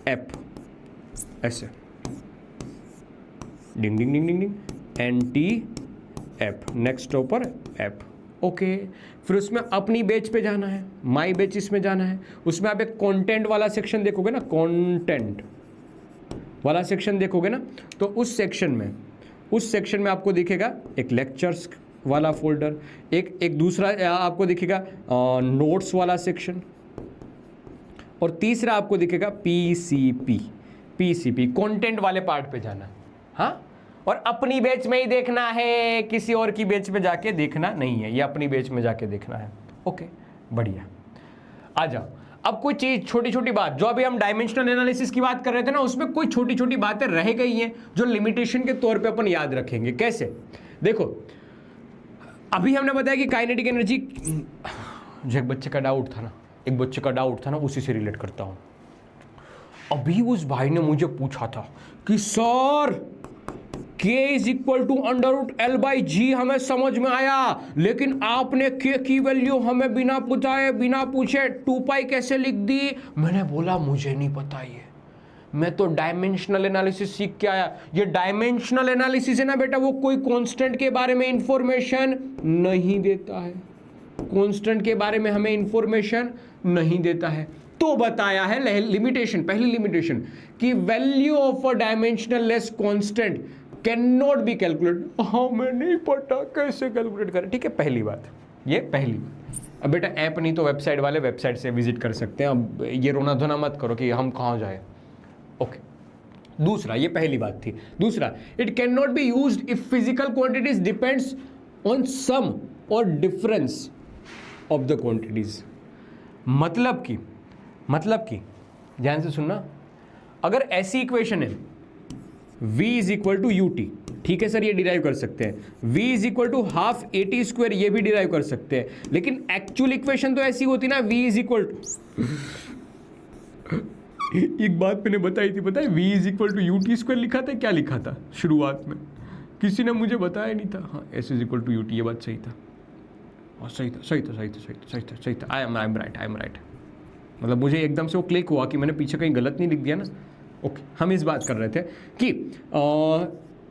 Speaker 1: ऐप ऐसे डिंग डिंग डिंग डिंग डिंग, एंटी ऐप, नेक्स्ट ऊपर ऐप, ओके। फिर उसमें अपनी बैच पे जाना है, माई बैच इसमें जाना है, उसमें आप एक कंटेंट वाला सेक्शन देखोगे ना, कंटेंट वाला सेक्शन देखोगे ना, तो उस सेक्शन में आपको दिखेगा एक लेक्चर्स वाला फोल्डर, एक दूसरा आपको दिखेगा नोट्स वाला सेक्शन, और तीसरा आपको दिखेगा पीसीपी कंटेंट वाले पार्ट पे जाना। हाँ, और अपनी बैच में ही देखना है, किसी और की बैच में जाके देखना नहीं है, ये अपनी बैच में जाके देखना है। ओके बढ़िया, आ जाओ। अब कोई चीज, छोटी छोटी बात, जो अभी हम डायमेंशनल एनालिसिस की बात कर रहे थे ना, उसमें कोई छोटी छोटी बातें रह गई हैं जो लिमिटेशन के तौर पे अपन याद रखेंगे। कैसे? देखो, अभी हमने बताया कि काइनेटिक एनर्जी, जो एक बच्चे का डाउट था ना, उसी से रिलेट करता हूं। अभी उस भाई ने मुझे पूछा था कि सर k = √L/G हमें समझ में आया, लेकिन आपने k की वैल्यू हमें बिना पूछे 2 पाई कैसे लिख दी? मैंने बोला मुझे नहीं पता, ये मैं तो डायमेंशनल एनालिसिस सीख के आया। ये डायमेंशनल एनालिसिस है ना बेटा, वो कोई कांस्टेंट के बारे में इंफॉर्मेशन नहीं देता है, कांस्टेंट के बारे में हमें इंफॉर्मेशन नहीं देता है। तो बताया है लिमिटेशन, पहली लिमिटेशन कि value of a dimensional less constant can not B calculate. हाँ मैं नहीं पता कैसे कैलकुलेट करें, ठीक है, पहली बात, ये पहली बात। अब बेटा ऐप नहीं तो वेबसाइट वाले वेबसाइट से विजिट कर सकते हैं। अब ये रोना धोना मत करो कि हम कहाँ जाए। ओके, दूसरा, ये पहली बात थी। दूसरा, it can not be used if physical quantities depends on sum और डिफरेंस ऑफ द क्वांटिटीज। मतलब की ध्यान से सुनना, अगर ऐसी इक्वेशन है v is equal to U T, ठीक है सर, ये डिराइव कर सकते हैं। v is equal to half A T square, ये भी डिराइव कर सकते हैं। लेकिन एक्चुअल इक्वेशन तो ऐसी होती ना, v इज इक्वल टू एक बात मैंने बताई थी, पता है, v is equal to U T square लिखा था, क्या लिखा था शुरुआत में, किसी ने मुझे बताया नहीं था। हाँ, s is equal to U T, ये बात सही था। और सही था। I am right. मतलब मुझे एकदम से वो क्लिक हुआ कि मैंने पीछे कहीं गलत नहीं लिख दिया ना। ओके, हम इस बात कर रहे थे कि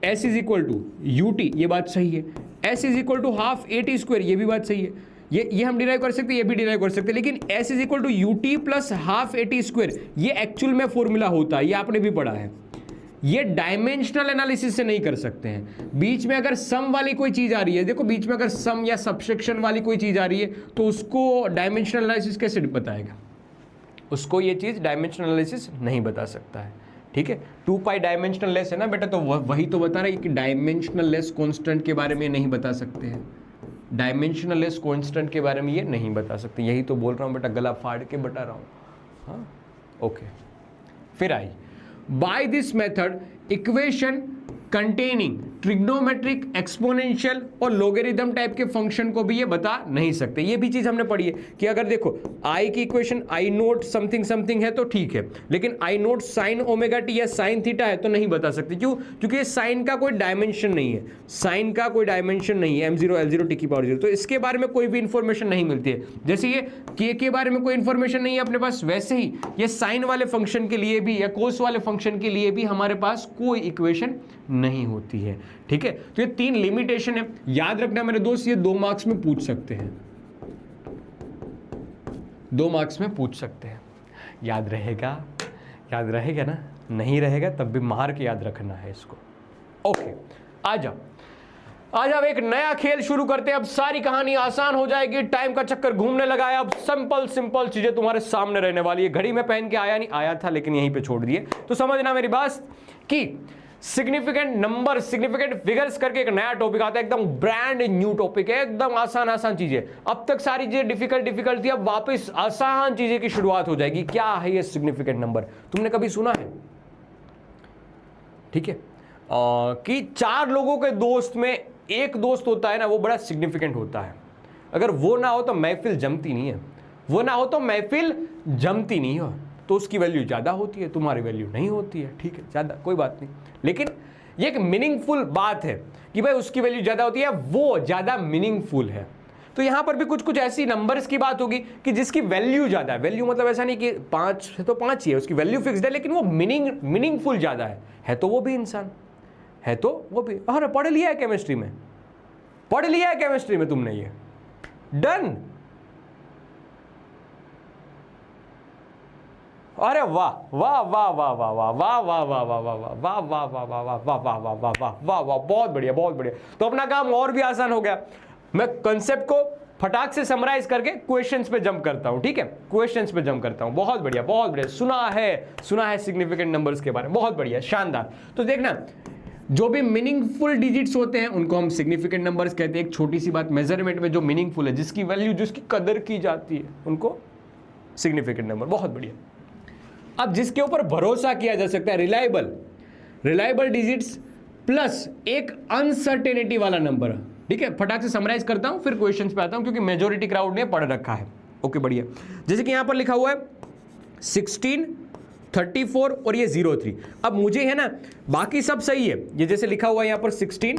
Speaker 1: s is equal to U T, ये बात सही है। s is equal to half A T square, ये भी बात सही है। ये हम डिराइव कर सकते हैं, ये भी डिराइव कर सकते हैं। लेकिन s is equal to U T plus half A T square, ये एक्चुअल में फॉर्मूला होता है, ये आपने भी पढ़ा है। ये डायमेंशनल एनालिसिस से नहीं कर सकते हैं। बीच में अगर सम वाली कोई चीज आ रही है, देखो बीच में अगर सम या सबसेक्शन वाली कोई चीज आ रही है तो उसको डायमेंशनल एनालिसिस कैसे बताएगा? उसको ये चीज डायमेंशनल एनालिसिस नहीं बता सकता है, ठीक है। 2 पाई डायमेंशनल लेस है ना बेटा, तो वही तो बता रहा है कि डायमेंशनल लेस कांस्टेंट के बारे में नहीं बता सकते हैं। डायमेंशनल लेस कांस्टेंट के बारे में ये नहीं बता सकते, यही तो बोल रहा हूँ बेटा, गला फाड़ के बता रहा हूँ। हाँ, ओके। फिर आई, by this method equation containing trigonometric, exponential और लोगेरिथम टाइप के फंक्शन को भी ये बता नहीं सकते। ये भी चीज हमने पढ़ी है कि अगर देखो आई की इक्वेशन आई नोट समथिंग समथिंग है तो ठीक है, लेकिन आई नोट साइन ओमेगा टी या साइन थीटा है तो नहीं बता सकते। क्यों? क्योंकि ये साइन का कोई डायमेंशन नहीं है, साइन का कोई डायमेंशन नहीं है, m0 l0 t की पावर 0, तो इसके बारे में कोई भी इंफॉर्मेशन नहीं मिलती है। जैसे ये k के बारे में कोई इंफॉर्मेशन नहीं है अपने पास, वैसे ही ये साइन वाले फंक्शन के लिए भी या कोस वाले फंक्शन के लिए भी हमारे पास कोई इक्वेशन नहीं होती है, ठीक है। तो ये 3 लिमिटेशन है, याद रखना मेरे दोस्त, ये 2 मार्क्स में पूछ सकते हैं, 2 मार्क्स में पूछ सकते हैं। याद रहेगा ना? नहीं रहेगा तब भी मार के याद रखना है इसको। ओके, आ जाओ एक नया खेल शुरू करते हैं। अब सारी कहानी आसान हो जाएगी, टाइम का चक्कर घूमने लगा है। अब सिंपल चीजें तुम्हारे सामने रहने वाली है। घड़ी में पहन के आया था लेकिन यहीं पे छोड़ दिए, तो समझना मेरी बात कि सिग्निफिकेंट नंबर, सिग्निफिकेंट फिगर्स करके एक नया टॉपिक आता है, एकदम ब्रांड न्यू टॉपिक है, एकदम आसान चीजें। अब तक सारी चीजें डिफिकल्ट थी, अब वापस आसान चीजें की शुरुआत हो जाएगी। क्या है ये सिग्निफिकेंट नंबर? तुमने कभी सुना है? ठीक है, कि 4 लोगों के दोस्त में एक दोस्त होता है ना, वो बड़ा सिग्निफिकेंट होता है। अगर वो ना हो तो महफिल जमती नहीं है, तो उसकी वैल्यू ज्यादा होती है, तुम्हारी वैल्यू नहीं होती है, ठीक है, ज्यादा कोई बात नहीं। लेकिन ये एक मीनिंगफुल बात है कि भाई उसकी वैल्यू ज्यादा होती है, वो ज्यादा मीनिंगफुल है। तो यहां पर भी कुछ ऐसी नंबर्स की बात होगी कि जिसकी वैल्यू ज्यादा है। वैल्यू मतलब ऐसा नहीं कि 5 है तो 5 ही है, उसकी वैल्यू फिक्स्ड है, लेकिन वो मीनिंगफुल ज्यादा है तो वो भी इंसान है, तो वो भी। अरे पढ़ लिया है केमिस्ट्री में तुमने, ये डन। अरे वाह, बहुत बढ़िया। तो अपना काम और भी आसान हो गया। मैं कंसेप्ट को फटाक से समराइज करके क्वेश्चंस पे जंप करता हूं, ठीक है, क्वेश्चंस पे जंप करता हूं। बहुत बढ़िया। सुना है सिग्निफिकेंट नंबर्स के बारे में, बहुत बढ़िया, शानदार। तो देखना, जो भी मीनिंगफुल डिजिट्स होते हैं उनको हम सिग्निफिकेंट नंबर्स कहते हैं। एक छोटी सी बात, मेजरमेंट में जो मीनिंगफुल है, जिसकी वैल्यू, जिसकी कदर की जाती है, उनको सिग्निफिकेंट नंबर। बहुत बढ़िया। अब जिसके ऊपर भरोसा किया जा सकता है, रिलायबल डिजिट्स प्लस एक अनसर्टेनिटी वाला नंबर, ठीक है। फटाक से समराइज करता हूं, फिर क्वेश्चंस पे आता हूं, क्योंकि मेजॉरिटी क्राउड ने पढ़ रखा है। ओके, बढ़िया। जैसे कि यहां पर लिखा हुआ है 16, 34 और ये 03। अब मुझे है ना, बाकी सब सही है, ये जैसे लिखा हुआ है यहां पर 16,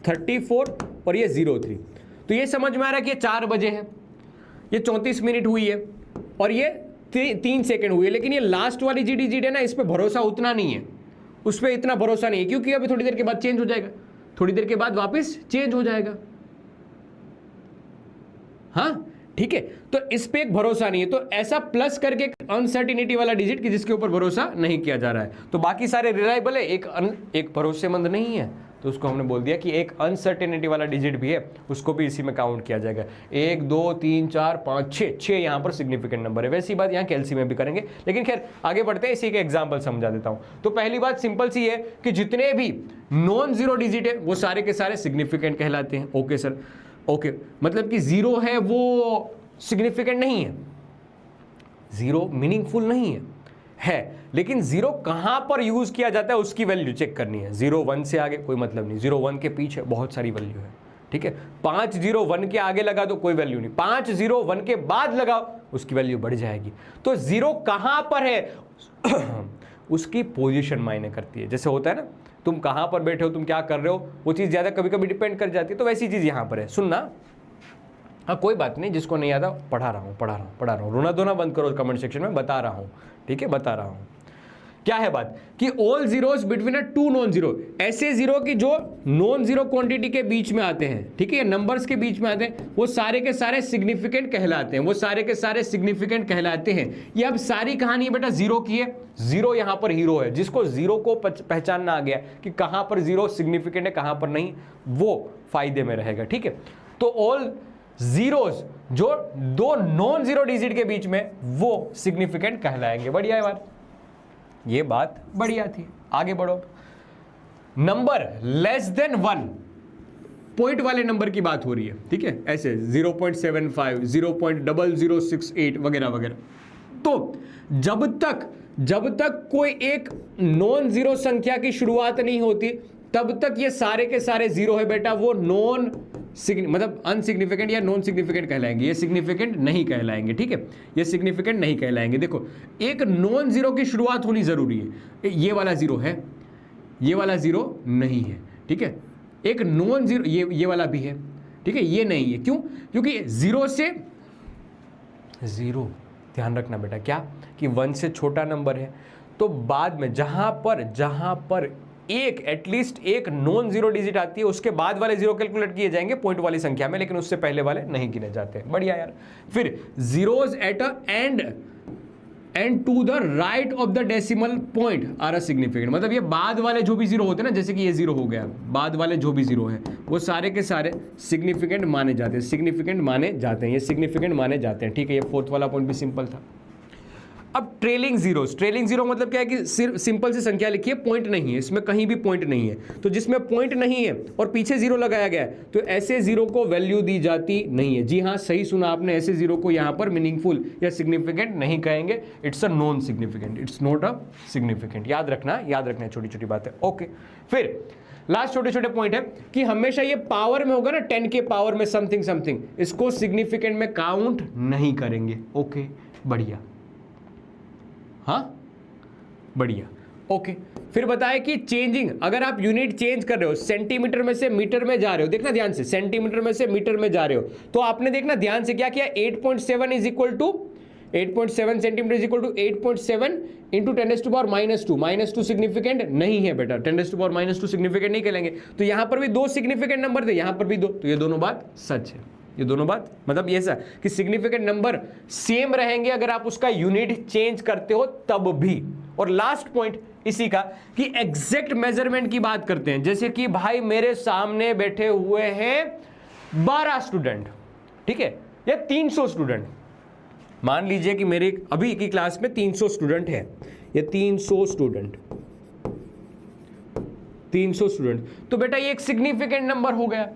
Speaker 1: 34 और ये 03, तो ये समझ में आ रहा है कि ये 4 बजे है, ये 34 मिनट हुई है, और ये 3 सेकंड हुए, लेकिन ये लास्ट वाली जी डिजिट है ना, इस पे भरोसा उतना नहीं है, उस पर इतना भरोसा नहीं है, क्योंकि अभी थोड़ी देर के बाद चेंज हो जाएगा, थोड़ी देर के बाद वापस चेंज हो जाएगा। हाँ ठीक है, तो इस पे एक भरोसा नहीं है, तो ऐसा प्लस करके अनसर्टिनिटी वाला डिजिट कि जिसके ऊपर भरोसा नहीं किया जा रहा है। तो बाकी सारे रिलायबल है, एक भरोसेमंद नहीं है, तो उसको हमने बोल दिया कि एक अनसर्टेनिटी वाला डिजिट भी है, उसको भी इसी में काउंट किया जाएगा। 1 2 3 4 5 6 यहाँ पर सिग्निफिकेंट नंबर है। वैसी बात यहाँ कैलसी में भी करेंगे, लेकिन खैर आगे बढ़ते हैं, इसी के एग्जाम्पल समझा देता हूँ। तो पहली बात सिंपल सी है कि जितने भी नॉन जीरो डिजिट है वो सारे के सारे सिग्निफिकेंट कहलाते हैं। ओके सर, ओके, मतलब कि जीरो है वो सिग्निफिकेंट नहीं है, जीरो मीनिंगफुल नहीं है, लेकिन जीरो कहां पर यूज किया जाता है उसकी वैल्यू चेक करनी है। 0 1 से आगे कोई मतलब नहीं, 0 1 के पीछे बहुत सारी वैल्यू है, ठीक है। 5 0 1 के आगे लगा दो कोई वैल्यू नहीं, 5 0 1 के बाद लगाओ उसकी वैल्यू बढ़ जाएगी। तो जीरो कहां पर है उसकी पोजीशन मायने करती है। जैसे होता है ना, तुम कहां पर बैठे हो, तुम क्या कर रहे हो, वो चीज ज्यादा कभी कभी डिपेंड कर जाती है। तो वैसी चीज यहां पर है, सुनना। हाँ कोई बात नहीं, जिसको नहीं आता पढ़ा रहा हूँ, रोना धोना बंद करो कमेंट सेक्शन में, बता रहा हूँ, ठीक है, बता रहा हूँ। क्या है बात कि all zeros between a 2 non zero, ऐसे जीरो की जो नॉन जीरो क्वांटिटी के बीच में आते हैं, ठीक है, नंबर्स के बीच में आते हैं, वो सारे के सारे सिग्निफिकेंट कहलाते हैं, वो सारे के सारे सिग्निफिकेंट कहलाते हैं। ये अब सारी कहानी बेटा जीरो की है, जीरो यहां पर हीरो है। जिसको जीरो को पहचानना आ गया कि कहां पर जीरो सिग्निफिकेंट है कहां पर नहीं, वो फायदे में रहेगा, ठीक है। तो ऑल जीरोस जो 2 नॉन जीरो डिजिट के बीच में, वो सिग्निफिकेंट कहलाएंगे। बढ़िया है बात, ये बात बढ़िया थी। आगे बढ़ो, नंबर लेस देन 1 पॉइंट वाले नंबर की बात हो रही है, ठीक है, ऐसे 0.75 0.0068 वगैरह वगैरह। तो जब तक कोई एक नॉन जीरो संख्या की शुरुआत नहीं होती तब तक ये सारे के सारे जीरो है बेटा, वो नॉन मतलब अनसिग्निफिकेंट या नॉन सिग्निफिकेंट कहलाएंगे, ये सिग्निफिकेंट नहीं कहलाएंगे, ठीक है, ये सिग्निफिकेंट नहीं कहलाएंगे। देखो, एक नॉन जीरो की शुरुआत होनी जरूरी है। ये वाला जीरो है, ये वाला जीरो नहीं है, ठीक है, एक नॉन जीरो, ये वाला भी है, ठीक है, ये नहीं है। क्यों? क्योंकि जीरो से जीरो, ध्यान रखना बेटा क्या, कि 1 से छोटा नंबर है, तो बाद में जहां पर एक एटलीस्ट एक नॉन जीरो डिजिट आती है उसके बाद वाले जीरो कैलकुलेट किए जाएंगे पॉइंट वाली संख्या में, लेकिन उससे पहले वाले नहीं गिने जाते। बढ़िया यार। फिर zeros at a end to the right of the decimal point are a significant, मतलब ये बाद वाले जो भी जीरो होते हैं ना, जैसे कि ये जीरो हो गया, बाद वाले जो भी जीरो है वो सारे के सारे सिग्निफिकेंट माने जाते हैं, सिग्निफिकेंट माने जाते हैं, ये सिग्निफिकेंट माने जाते हैं, ठीक है। ये फोर्थ वाला पॉइंट भी सिंपल था। अब ट्रेलिंग जीरोस, ट्रेलिंग जीरो मतलब क्या है कि सिर्फ सिंपल सी संख्या लिखी है, पॉइंट नहीं है, इसमें कहीं भी पॉइंट नहीं है। तो जिसमें पॉइंट नहीं है और पीछे जीरो लगाया गया है तो ऐसे जीरो को वैल्यू दी जाती नहीं है। जी हाँ, सही सुना आपने, ऐसे जीरो को यहां पर मीनिंगफुल या सिग्निफिकेंट नहीं कहेंगे, it's a non significant, it's not a significant. याद रखना, छोटी छोटी बातें। ओके, फिर लास्ट छोटे छोटे पॉइंट है कि हमेशा ये पावर में होगा ना, 10 के पावर में समथिंग, इसको सिग्निफिकेंट में काउंट नहीं करेंगे। ओके, बढ़िया, हाँ बढ़िया। ओके, फिर बताए कि चेंजिंग, अगर आप यूनिट चेंज कर रहे हो, सेंटीमीटर में से मीटर में जा रहे हो, देखना ध्यान से, सेंटीमीटर में से मीटर में जा रहे हो, तो आपने देखना ध्यान से क्या किया, 8.7 is equal to 8.7 centimetre is equal to 8.7 into 10⁻², -2 significant नहीं है बेटा, 10⁻² सिग्निफिकेंट नहीं कहलाएंगे। तो यहां पर भी 2 सिग्निफिकेंट नंबर थे, यहां पर भी 2, तो ये दोनों बात सच है, ये दोनों बात मतलब ये ऐसा कि सिग्निफिकेंट नंबर सेम रहेंगे अगर आप उसका यूनिट चेंज करते हो तब भी। और लास्ट पॉइंट इसी का कि एग्जैक्ट मेजरमेंट की बात करते हैं, जैसे कि भाई मेरे सामने बैठे हुए हैं 12 स्टूडेंट, ठीक है, या 300 स्टूडेंट। मान लीजिए कि मेरे अभी की क्लास में 300 स्टूडेंट है, ये 300 स्टूडेंट, तो बेटा ये एक सिग्निफिकेंट नंबर हो गया,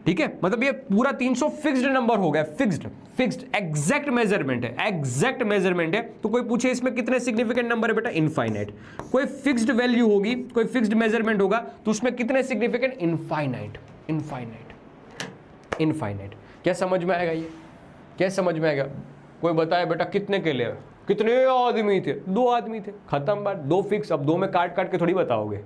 Speaker 1: ठीक है, मतलब ये पूरा 300 फिक्स्ड नंबर हो गया, फिक्स्ड एग्जैक्ट मेजरमेंट है। तो कोई पूछे इसमें कितने सिग्निफिकेंट नंबर है बेटा, इनफाइनाइट। कोई फिक्स्ड वैल्यू होगी, कोई फिक्स्ड मेजरमेंट होगा तो उसमें कितने सिग्निफिकेंट, इनफाइनाइट। क्या समझ में आएगा ये, क्या समझ में आएगा? कोई बताए बेटा कितने के लिए, कितने आदमी थे, 2 आदमी थे, खत्म बात, 2 फिक्स। अब 2 में काट के थोड़ी बताओगे,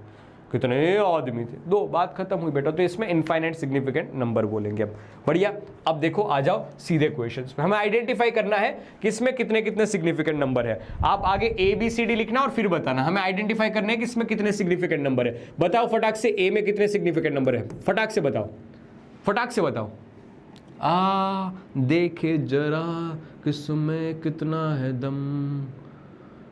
Speaker 1: कितने आदमी थे, 2, बात खत्म हुई बेटा। तो इसमें इनफाइनाइट सिग्निफिकेंट नंबर बोलेंगे। अब बढ़िया, अब देखो आ जाओ सीधे क्वेश्चंस पे। हमें आइडेंटिफाई करना है कि इसमें कितने कितने सिग्निफिकेंट नंबर है। आप आगे ABCD लिखना और फिर बताना। हमें आइडेंटिफाई करना है कि इसमें कितने सिग्निफिकेंट नंबर है। बताओ फटाक से, A में कितने सिग्निफिकेंट नंबर है, फटाक से बताओ, फटाक से बताओ। देखे जरा किसमें कितना है दम,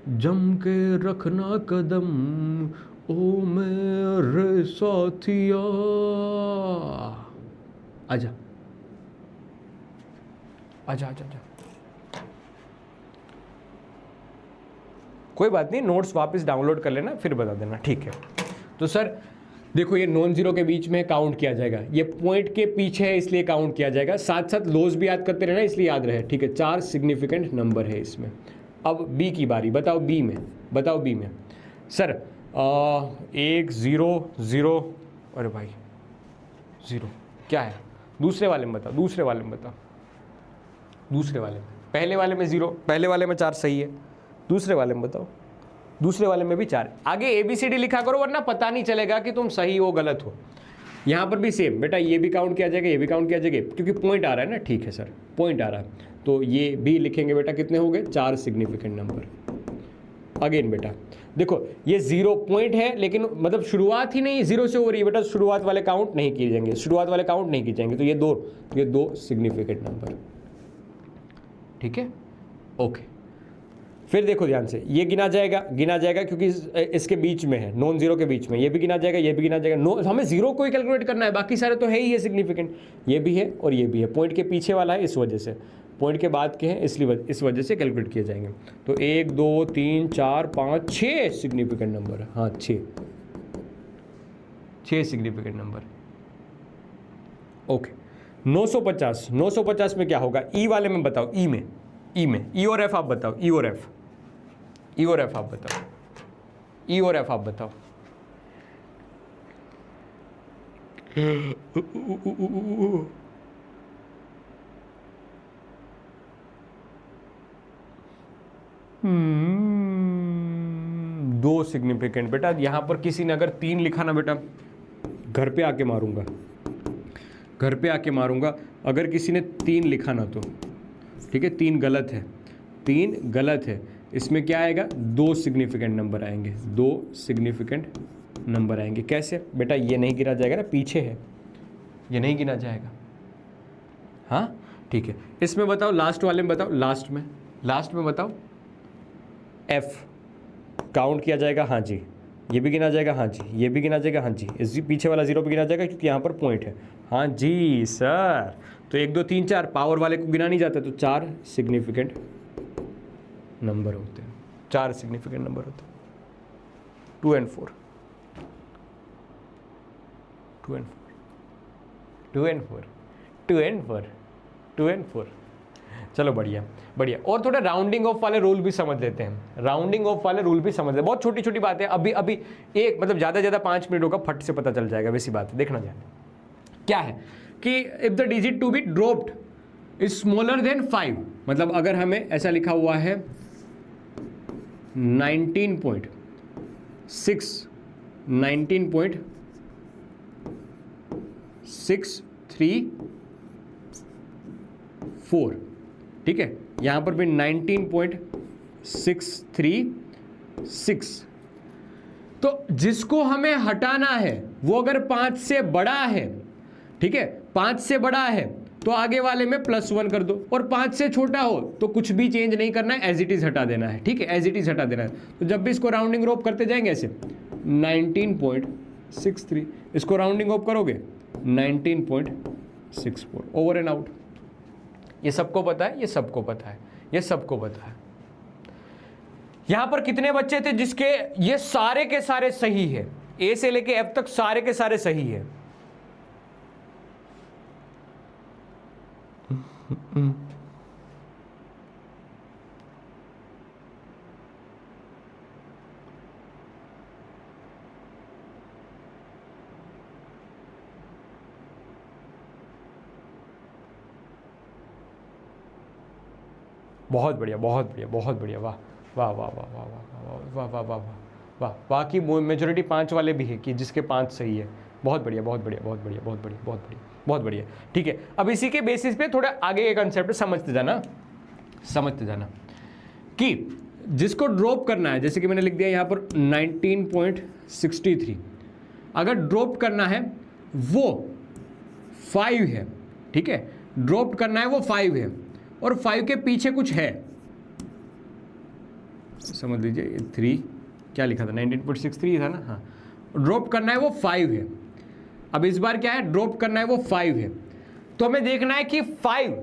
Speaker 1: जम के रखना कदम ओ मेरे साथिया। आजा आजा आजा आजा। कोई बात नहीं, नोट्स वापस डाउनलोड कर लेना फिर बता देना, ठीक है। तो सर देखो ये नॉन जीरो के बीच में काउंट किया जाएगा, ये पॉइंट के पीछे है इसलिए काउंट किया जाएगा, साथ साथ लोज भी याद करते रहना इसलिए याद रहे, ठीक है। 4 सिग्निफिकेंट नंबर है इसमें। अब बी की बारी, बताओ बी में, बताओ बी में। सर 1 0 0, अरे भाई 0 क्या है, दूसरे वाले में बताओ, दूसरे वाले में बताओ, दूसरे वाले में। पहले वाले में 0, पहले वाले में 4 सही है, दूसरे वाले में बताओ, दूसरे वाले में भी 4। आगे ABCD लिखा करो वरना पता नहीं चलेगा कि तुम सही हो गलत हो। यहाँ पर भी सेम बेटा, ये भी काउंट किया जाएगा, ये भी काउंट किया जाएगा, क्योंकि पॉइंट आ रहा है ना, ठीक है सर पॉइंट आ रहा है, तो ये भी लिखेंगे बेटा। कितने हो गए, 4 सिग्निफिकेंट नंबर। अगेन बेटा देखो ये 0 पॉइंट है, लेकिन मतलब शुरुआत ही नहीं 0 से हो रही है बेटा, शुरुआत वाले काउंट नहीं किए जाएंगे, शुरुआत वाले काउंट नहीं किए जाएंगे। तो ये दो सिग्निफिकेंट नंबर, ठीक है, ओके। फिर देखो ध्यान से, ये गिना जाएगा क्योंकि इसके बीच में है, नॉन जीरो के बीच में, ये भी गिना जाएगा, ये भी गिना जाएगा। नो, हमें जीरो को ही कैलकुलेट करना है, बाकी सारे तो है ही है सिग्निफिकेंट, ये भी है और ये भी है। पॉइंट के पीछे वाला है इस वजह से, पॉइंट के बाद के हैं इसलिए इस वजह से कैलकुलेट किए जाएंगे। तो 1 2 3 4 5 6 सिग्निफिकेंट नंबर है, हाँ 6 सिग्निफिकेंट नंबर, ओके। 950 में क्या होगा, ई वाले में बताओ, ई में ई और एफ आप बताओ, ई और एफ आप बताओ, ई और एफ आप बताओ। दो सिग्निफिकेंट बेटा, यहां पर किसी ने अगर 3 लिखा ना बेटा, घर पे आके मारूंगा, घर पे आके मारूंगा अगर किसी ने 3 लिखा ना तो, ठीक है। 3 गलत है, 3 गलत है। इसमें क्या आएगा, 2 सिग्निफिकेंट नंबर आएंगे, 2 सिग्निफिकेंट नंबर आएंगे। कैसे बेटा, ये नहीं गिना जाएगा ना, पीछे है, ये नहीं गिना जाएगा, हाँ ठीक है। इसमें बताओ, लास्ट वाले में बताओ, लास्ट में बताओ, एफ काउंट किया जाएगा, हाँ जी। ये भी गिना जाएगा, हाँ जी। ये भी गिना जाएगा, हाँ जी। इस पीछे वाला 0 पे गिना जाएगा क्योंकि यहाँ पर पॉइंट है, हाँ जी सर। तो 1 2 3 4 पावर वाले को गिना नहीं जाता, तो 4 सिग्निफिकेंट नंबर होते हैं, 4 सिग्निफिकेंट नंबर होते हैं। 2 and 4, 2 and 4, 2 and 4, 2 and 4, 2 and 4। चलो बढ़िया बढ़िया। और थोड़ा राउंडिंग ऑफ वाले रूल भी समझ लेते हैं, राउंडिंग ऑफ वाले रूल भी समझ लेते हैं। बहुत छोटी छोटी बात है, अभी एक मतलब ज़्यादा 5 मिनट होगा, फट से पता चल जाएगा, वैसी बात है। देखना जाए क्या है कि if the digit to be dropped is smaller than 5, मतलब अगर हमें ऐसा लिखा हुआ है 19.634, ठीक है। यहां पर भी 19.636, तो जिसको हमें हटाना है वो अगर 5 से बड़ा है, ठीक है, 5 से बड़ा है तो आगे वाले में +1 कर दो, और 5 से छोटा हो तो कुछ भी चेंज नहीं करना है, एज इट इज हटा देना है, ठीक है, एज इट इज हटा देना है। तो जब भी इसको राउंडिंग ऑफ करते जाएंगे ऐसे 19.63, इसको राउंडिंग ऑफ करोगे 19.64, ओवर एंड आउट। ये सबको पता है, ये सबको पता है, ये सबको पता है। यहां पर कितने बच्चे थे जिसके ये सारे के सारे सही है, ए से लेके एफ तक सारे के सारे सही है। बहुत बढ़िया, बहुत बढ़िया, बहुत बढ़िया, वाह वाह वाह वाह वाह वाह वाह वाह वाह वाह वाह। वाह, बाकी मेजोरिटी 5 वाले भी है कि जिसके 5 सही है। बहुत बढ़िया, बहुत बढ़िया, बहुत बढ़िया, बहुत बढ़िया, बहुत बढ़िया, बहुत बढ़िया। ठीक है, अब इसी के बेसिस पे थोड़ा आगे के कंसेप्ट समझते जाना कि जिसको ड्रॉप करना है, जैसे कि मैंने लिख दिया यहाँ पर 19.63, अगर ड्रॉप करना है वो 5 है, ठीक है, ड्रॉप करना है वो 5 है और 5 के पीछे कुछ है, समझ लीजिए 3 क्या लिखा था, 19.63 था ना, हाँ, ड्रॉप करना है वो 5 है। अब इस बार क्या है, ड्रॉप करना है वो 5 है, तो हमें देखना है कि 5,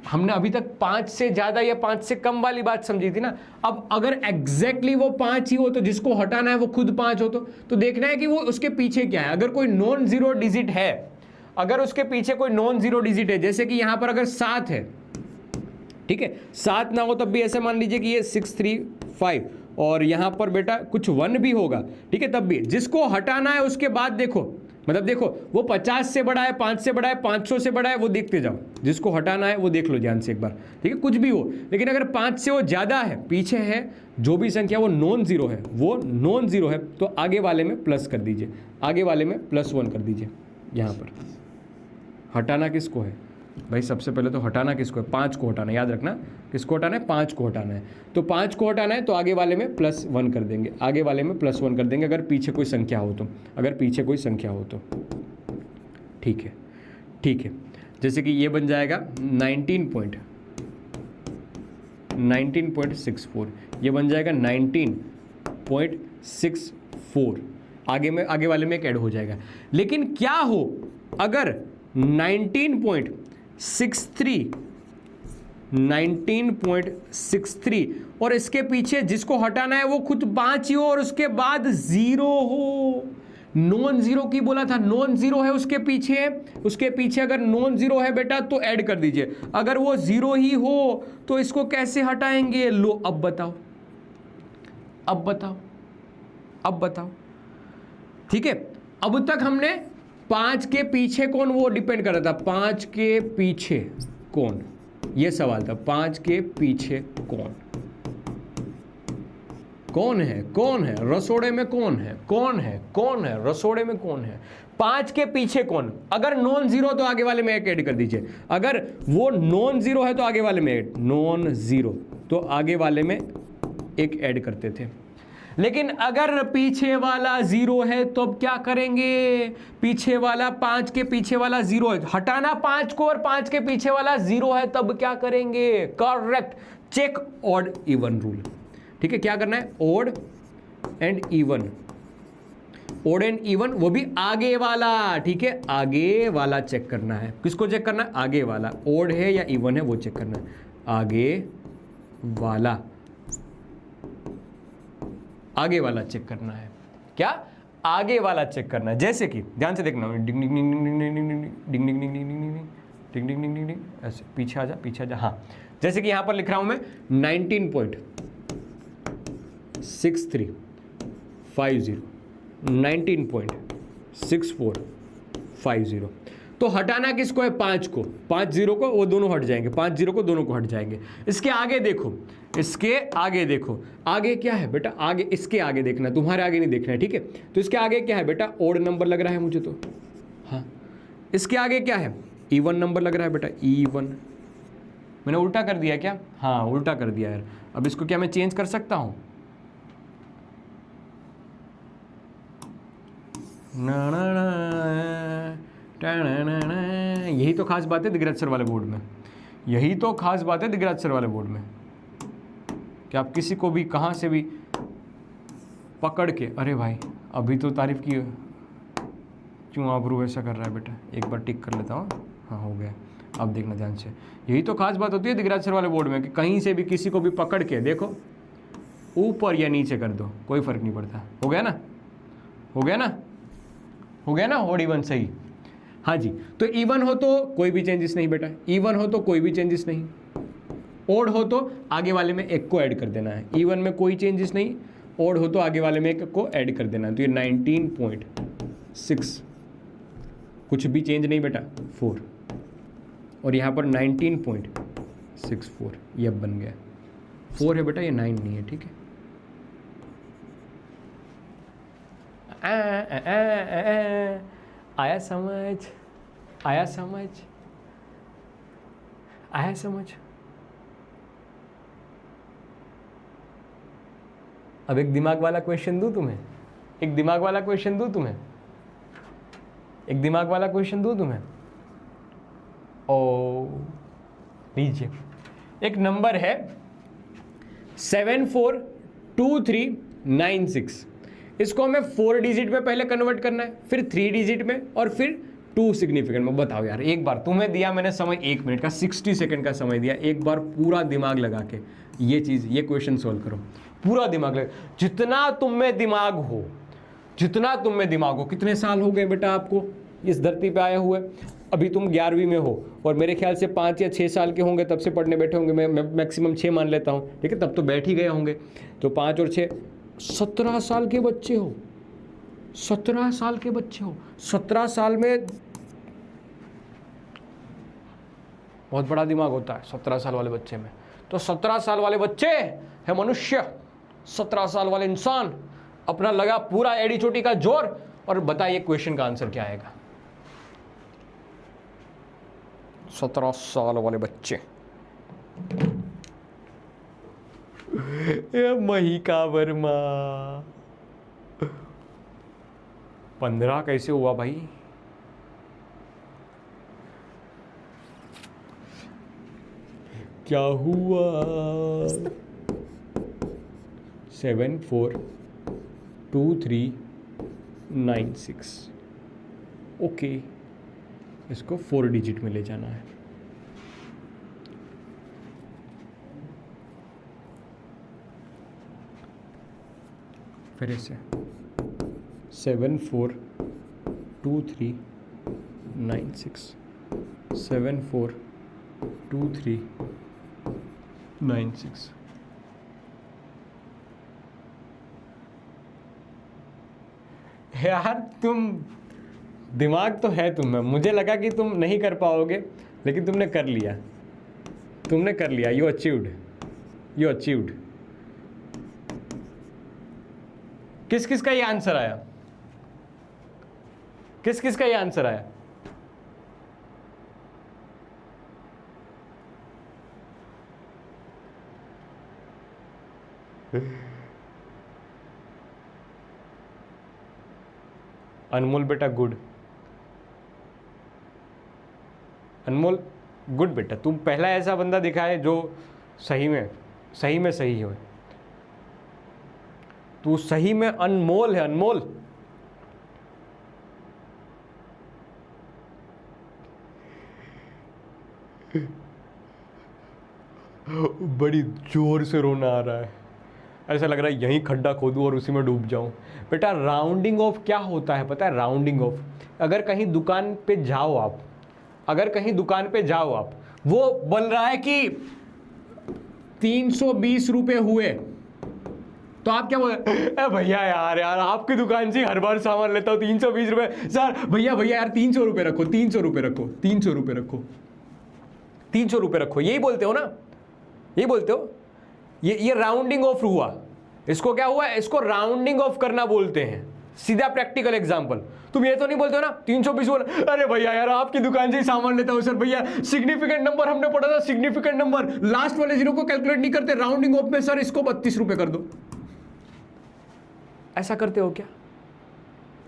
Speaker 1: हमने अभी तक 5 से ज़्यादा या 5 से कम वाली बात समझी थी ना। अब अगर एग्जैक्टली वो 5 ही हो तो जिसको हटाना है वो खुद 5 हो, तो देखना है कि वो उसके पीछे क्या है। अगर कोई नॉन जीरो डिजिट है, अगर उसके पीछे कोई नॉन जीरो डिजिट है, जैसे कि यहां पर अगर 7 है, ठीक है, 7 ना हो तब भी ऐसे मान लीजिए कि ये 6 3 5 और यहां पर बेटा कुछ 1 भी होगा, ठीक है, तब भी जिसको हटाना है उसके बाद देखो, मतलब देखो वो 50 से बड़ा है, 5 से बड़ा है, 500 से बड़ा है, वो देखते जाओ, जिसको हटाना है वो देख लो ध्यान से एक बार, ठीक है, कुछ भी हो। लेकिन अगर 5 से वो ज़्यादा है, पीछे है, जो भी संख्या वो नॉन जीरो है, वो नॉन जीरो है, तो आगे वाले में प्लस कर दीजिए, आगे वाले में +1 कर दीजिए। यहाँ पर हटाना किसको है भाई, सबसे पहले तो हटाना किसको है, 5 को हटाना, याद रखना किसको हटाना है, 5 को हटाना है। तो 5 को हटाना है तो आगे वाले में +1 कर देंगे, आगे वाले में +1 कर देंगे, अगर पीछे कोई संख्या हो तो, अगर पीछे कोई संख्या हो तो, ठीक है, ठीक है। जैसे कि ये बन जाएगा 19.64, ये बन जाएगा 19.64, आगे वाले में एक ऐड हो जाएगा। लेकिन क्या हो अगर 19.63 और इसके पीछे जिसको हटाना है वो खुद 5 ही हो और उसके बाद 0 हो। नॉन जीरो की बोला था, नॉन जीरो है उसके पीछे अगर नॉन जीरो है बेटा तो ऐड कर दीजिए, अगर वो 0 ही हो तो इसको कैसे हटाएंगे, लो अब बताओ। ठीक है, अब तक हमने 5 के पीछे कौन, वो डिपेंड कर रहा था, 5 के पीछे कौन, ये सवाल था, 5 के पीछे कौन है रसोड़े में, कौन है रसोड़े में, कौन है 5 के पीछे कौन। अगर नॉन जीरो तो आगे वाले में एक ऐड कर दीजिए, अगर वो नॉन जीरो है तो आगे वाले में एक, नॉन जीरो तो आगे वाले में एक ऐड करते थे। लेकिन अगर पीछे वाला 0 है तो अब क्या करेंगे, पीछे वाला 5 के पीछे वाला 0 है, हटाना 5 को और 5 के पीछे वाला 0 है, तब क्या करेंगे, correct, check odd even rule. ठीक है, क्या करना है, ऑड एंड इवन, वो भी आगे वाला, ठीक है, आगे वाला चेक करना है। किसको चेक करना है, आगे वाला, ऑड है या इवन है वो चेक करना है, आगे वाला चेक करना है। क्या, आगे वाला चेक करना है। जैसे कि ध्यान से देखना, डिंग डिंग डिंग डिंग डिंग डिंग डिंग डिंग डिंग डिंग डिंग डिंग डिंग डिंग डिंग, ऐसे पीछे आ जा, हाँ। जैसे कि यहां पर लिख रहा हूं मैं 19.6350, 19.6450, तो हटाना किसको है, 5 को, 5 0 को, वो दोनों हट जाएंगे, 5 0 को दोनों को हट जाएंगे। इसके आगे देखो, आगे क्या है बेटा, आगे, इसके आगे देखना, तुम्हारे आगे नहीं देखना है, ठीक है। तो इसके आगे क्या है बेटा, ओड नंबर लग रहा है मुझे तो, हाँ। इसके आगे क्या है, इवन नंबर लग रहा है बेटा, इवन। मैंने उल्टा कर दिया क्या, हाँ उल्टा कर दिया यार। अब इसको क्या मैं चेंज कर सकता हूं, यही तो खास बात है दिगराज सर वाले बोर्ड में, कि आप किसी को भी कहाँ से भी पकड़ के, अरे भाई अभी तो तारीफ की, क्यों आबरू ऐसा कर रहा है बेटा, एक बार टिक कर लेता हूँ, हाँ हो गया। अब देखना ध्यान से, यही तो खास बात होती है दिगराज सर वाले बोर्ड में, कि कहीं से भी किसी को भी पकड़ के देखो, ऊपर या नीचे कर दो, कोई फर्क नहीं पड़ता। हो गया ना, ओड इवन सही, हाँ जी। तो इवन हो तो कोई भी चेंजेस नहीं बेटा, ओड हो तो आगे वाले में एक को ऐड कर देना है, इवन में कोई चेंजेस नहीं, ओड हो तो आगे वाले में एक को ऐड कर देना है। तो ये 19.6, कुछ भी चेंज नहीं बेटा, 4, और यहाँ पर 19.64, ये अब बन गया 4 है बेटा, ये 9 नहीं है, ठीक है। आया समझ, आया समझ, आया समझ। अब एक दिमाग वाला क्वेश्चन दूं तुम्हें, एक दिमाग वाला क्वेश्चन दूं तुम्हें, एक दिमाग वाला क्वेश्चन दूं तुम्हें। ओ लीजिए, एक नंबर है 742396। इसको हमें 4 डिजिट में पहले कन्वर्ट करना है, फिर 3 डिजिट में और फिर 2 सिग्निफिकेंट में। बताओ यार, एक बार तुम्हें दिया मैंने समय 1 मिनट का, 60 सेकंड का समय दिया, एक बार पूरा दिमाग लगा के ये चीज़, ये क्वेश्चन सॉल्व करो। पूरा दिमाग लगा, जितना तुम में दिमाग हो, जितना तुम में दिमाग हो। कितने साल हो गए बेटा आपको इस धरती पे आए हुए? अभी तुम 11वीं में हो और मेरे ख्याल से 5 या 6 साल के होंगे तब से पढ़ने बैठे होंगे। मैं मैक्सिमम 6 मान लेता हूँ, ठीक है, तब तो बैठ ही गए होंगे। तो 5 और 6, 17 साल के बच्चे हो, 17 साल के बच्चे हो। 17 साल में बहुत बड़ा दिमाग होता है 17 साल वाले बच्चे में। तो 17 साल वाले बच्चे है मनुष्य, 17 साल वाले इंसान, अपना लगा पूरा एड़ी चोटी का जोर और बताइए क्वेश्चन का आंसर क्या आएगा। 17 साल वाले बच्चे, महिका वर्मा। 15 कैसे हुआ भाई? क्या हुआ? 742396। ओके, इसको 4 डिजिट में ले जाना है। फिर इसे 742396, 742396। यार तुम, दिमाग तो है तुम में, मुझे लगा कि तुम नहीं कर पाओगे, लेकिन तुमने कर लिया, तुमने कर लिया। You achieved, you achieved. किस किस का ये आंसर आया? किस किस का ये आंसर आया? अनमोल बेटा गुड, अनमोल गुड बेटा। तुम पहला ऐसा बंदा दिखा है जो सही में सही हो। तू सही में अनमोल है, अनमोल। बड़ी जोर से रोना आ रहा है, ऐसा लग रहा है यहीं खड्डा खोदूं और उसी में डूब जाऊं। बेटा राउंडिंग ऑफ क्या होता है पता है? राउंडिंग ऑफ, अगर कहीं दुकान पे जाओ आप, अगर कहीं दुकान पे जाओ आप, वो बोल रहा है कि 320 रुपए हुए, तो आप क्या बोल रहे हैं? भैया यार आपकी दुकान से हर बार सामान लेता हूँ, 320 रुपए सर। भैया यार 300 रुपए रखो, 300 रुपए रखो, 300 रुपए रखो, 300 रुपए रखो। यही बोलते हो ना, यही बोलते हो। ये राउंडिंग ऑफ हुआ। इसको क्या हुआ? इसको राउंडिंग ऑफ करना बोलते हैं। सीधा प्रैक्टिकल एग्जांपल, तुम ये तो नहीं बोलते हो ना 320 बोल, अरे भैया यार आपकी दुकान से ही सामान लेता हूं सर। भैया सिग्निफिकेंट नंबर हमने पढ़ा था, सिग्निफिकेंट नंबर लास्ट वाले जीरो को कैलकुलेट नहीं करते, राउंडिंग ऑफ में सर इसको 32 रुपए कर दो। ऐसा करते हो क्या?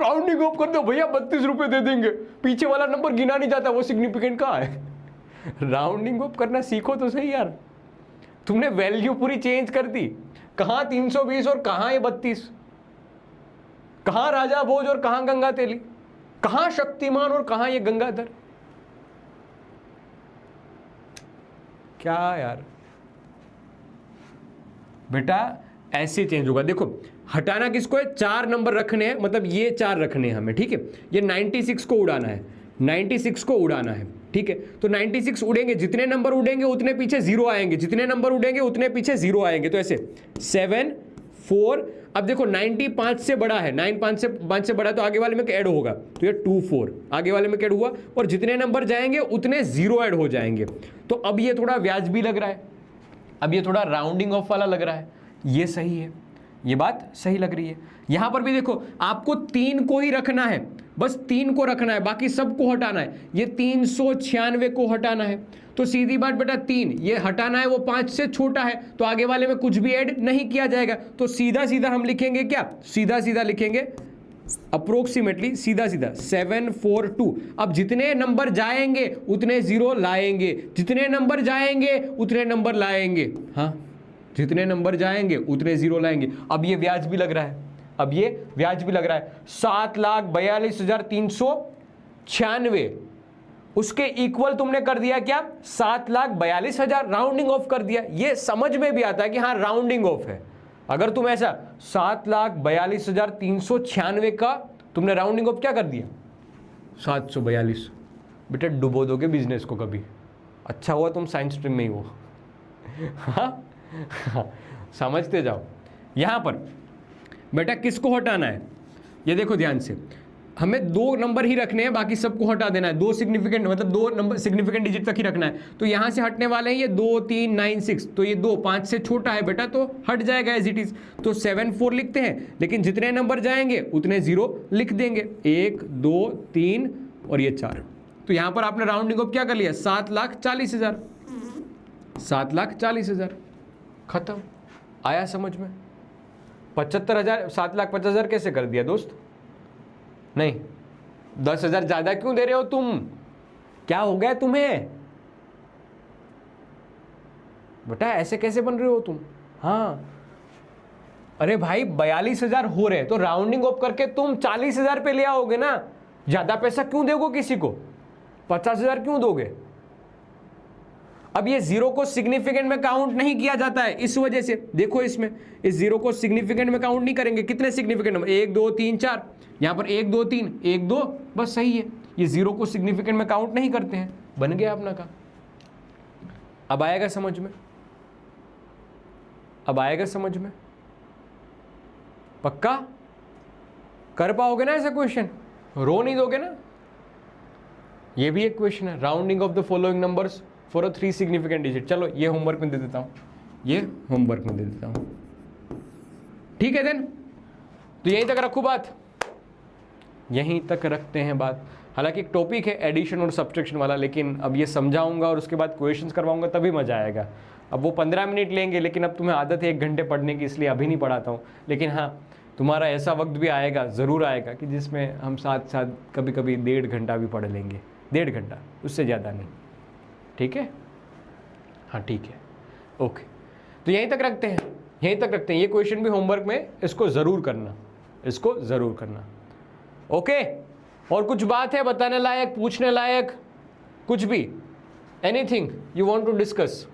Speaker 1: राउंडिंग ऑफ कर दो भैया, 32 रुपए दे देंगे, पीछे वाला नंबर गिना नहीं जाता, वो सिग्निफिकेंट कहां है? राउंडिंग ऑफ करना सीखो तो सही यार। तुमने वैल्यू पूरी चेंज कर दी, कहां 320 और कहां ये 32, कहां राजा भोज और कहां गंगा तेली, कहां शक्तिमान और कहां ये गंगाधर। क्या यार बेटा, ऐसे चेंज होगा। देखो हटाना किसको है? 4 नंबर रखने हैं, मतलब ये 4 रखने हैं हमें, ठीक है। ये 96 को उड़ाना है, 96 को उड़ाना है, ठीक है। तो 96 उड़ेंगे, जितने नंबर उड़ेंगे उतने पीछे 0 आएंगे, जितने नंबर उड़ेंगे उतने पीछे 0 आएंगे। तो ऐसे 7 4, अब देखो 90 5 से बड़ा है, 9 5 से बड़ा है, तो आगे वाले में ऐड होगा, तो ये 2 4 आगे वाले में ऐड हुआ, और जितने नंबर जाएंगे उतने 0 ऐड हो जाएंगे। तो अब ये थोड़ा व्याजबी लग रहा है, अब ये थोड़ा राउंडिंग ऑफ वाला लग रहा है। ये सही है, ये बात सही लग रही है। यहां पर भी देखो आपको 3 को ही रखना है, बस 3 को रखना है, बाकी सबको हटाना है। ये 396 को हटाना है, तो सीधी बात बेटा 3 ये हटाना है, वो 5 से छोटा है, तो आगे वाले में कुछ भी ऐड नहीं किया जाएगा। तो सीधा सीधा हम लिखेंगे क्या, सीधा सीधा लिखेंगे अप्रोक्सीमेटली, सीधा सीधा 742। अब जितने नंबर जाएंगे उतने जीरो लाएंगे, जितने नंबर जाएंगे उतने नंबर लाएंगे, हाँ जितने नंबर जाएंगे उतने जीरो लाएंगे। अब ये ब्याज भी लग रहा है, अब ये ब्याज भी लग रहा है। 7,42,396 उसके इक्वल तुमने कर दिया क्या, 7,42,000, राउंडिंग ऑफ कर दिया। ये समझ में भी आता है कि हाँ राउंडिंग ऑफ है। अगर तुम ऐसा 7,42,396 का तुमने राउंडिंग ऑफ क्या कर दिया 742, बेटा डुबो दोगे बिजनेस को कभी। अच्छा हुआ तुम साइंस स्ट्रीम में ही हो। हाँ समझते जाओ। यहां पर बेटा किसको हटाना है, ये देखो ध्यान से, हमें 2 नंबर ही रखने हैं, बाकी सबको हटा देना है। 2 सिग्निफिकेंट मतलब 2 नंबर सिग्निफिकेंट डिजिट तक ही रखना है। तो यहां से हटने वाले हैं ये 2, 3, 9, 6, तो ये 2 5 से छोटा है बेटा, तो हट जाएगा एज इट इज। तो 7 4 लिखते हैं, लेकिन जितने नंबर जाएंगे उतने जीरो लिख देंगे, 1 2 3 और ये 4। तो यहां पर आपने राउंडिंग ऑफ क्या कर लिया 7,40,000, 7,40,000 खत्म। आया समझ में। 75,000 7,50,000 कैसे कर दिया दोस्त, नहीं 10,000 ज्यादा क्यों दे रहे हो तुम, क्या हो गया तुम्हें बेटा, ऐसे कैसे बन रहे हो तुम। हाँ अरे भाई 42,000 हो रहे, तो राउंडिंग ऑफ करके तुम 40,000 पे ले आओगे ना। ज्यादा पैसा क्यों दोगे किसी को, 50,000 क्यों दोगे। अब ये जीरो को सिग्निफिकेंट में काउंट नहीं किया जाता है, इस वजह से देखो इसमें इस जीरो को सिग्निफिकेंट में काउंट नहीं करेंगे। कितने सिग्निफिकेंट नंबर 1 2 3 4, यहां पर 1 2 3 1 2 बस सही है। ये जीरो को सिग्निफिकेंट में काउंट नहीं करते हैं, बन गया अपना का। अब आएगा समझ में, अब आएगा समझ में, पक्का कर पाओगे ना ऐसा क्वेश्चन, रो नहीं दोगे ना। ये भी एक क्वेश्चन है, rounding off the following numbers for a 3 significant digit. चलो ये होमवर्क में दे देता हूं, ये होमवर्क में दे देता हूं, ठीक है देन। तो यहीं तक रखूं बात, यहीं तक रखते हैं बात। हालांकि एक टॉपिक है एडिशन और सब्ट्रैक्शन वाला, लेकिन अब ये समझाऊंगा और उसके बाद क्वेश्चंस करवाऊंगा तभी मजा आएगा। अब वो 15 मिनट लेंगे, लेकिन अब तुम्हें आदत है 1 घंटे पढ़ने की, इसलिए अभी नहीं पढ़ाता हूँ। लेकिन हाँ तुम्हारा ऐसा वक्त भी आएगा, ज़रूर आएगा, कि जिसमें हम साथ साथ कभी कभी 1.5 घंटा भी पढ़ लेंगे, 1.5 घंटा, उससे ज़्यादा नहीं, ठीक है। हाँ ठीक है, ओके। तो यहीं तक रखते हैं, यहीं तक रखते हैं। ये क्वेश्चन भी होमवर्क में, इसको ज़रूर करना, इसको ज़रूर करना, ओके। और कुछ बात है बताने लायक, पूछने लायक, कुछ भी, anything you want to discuss.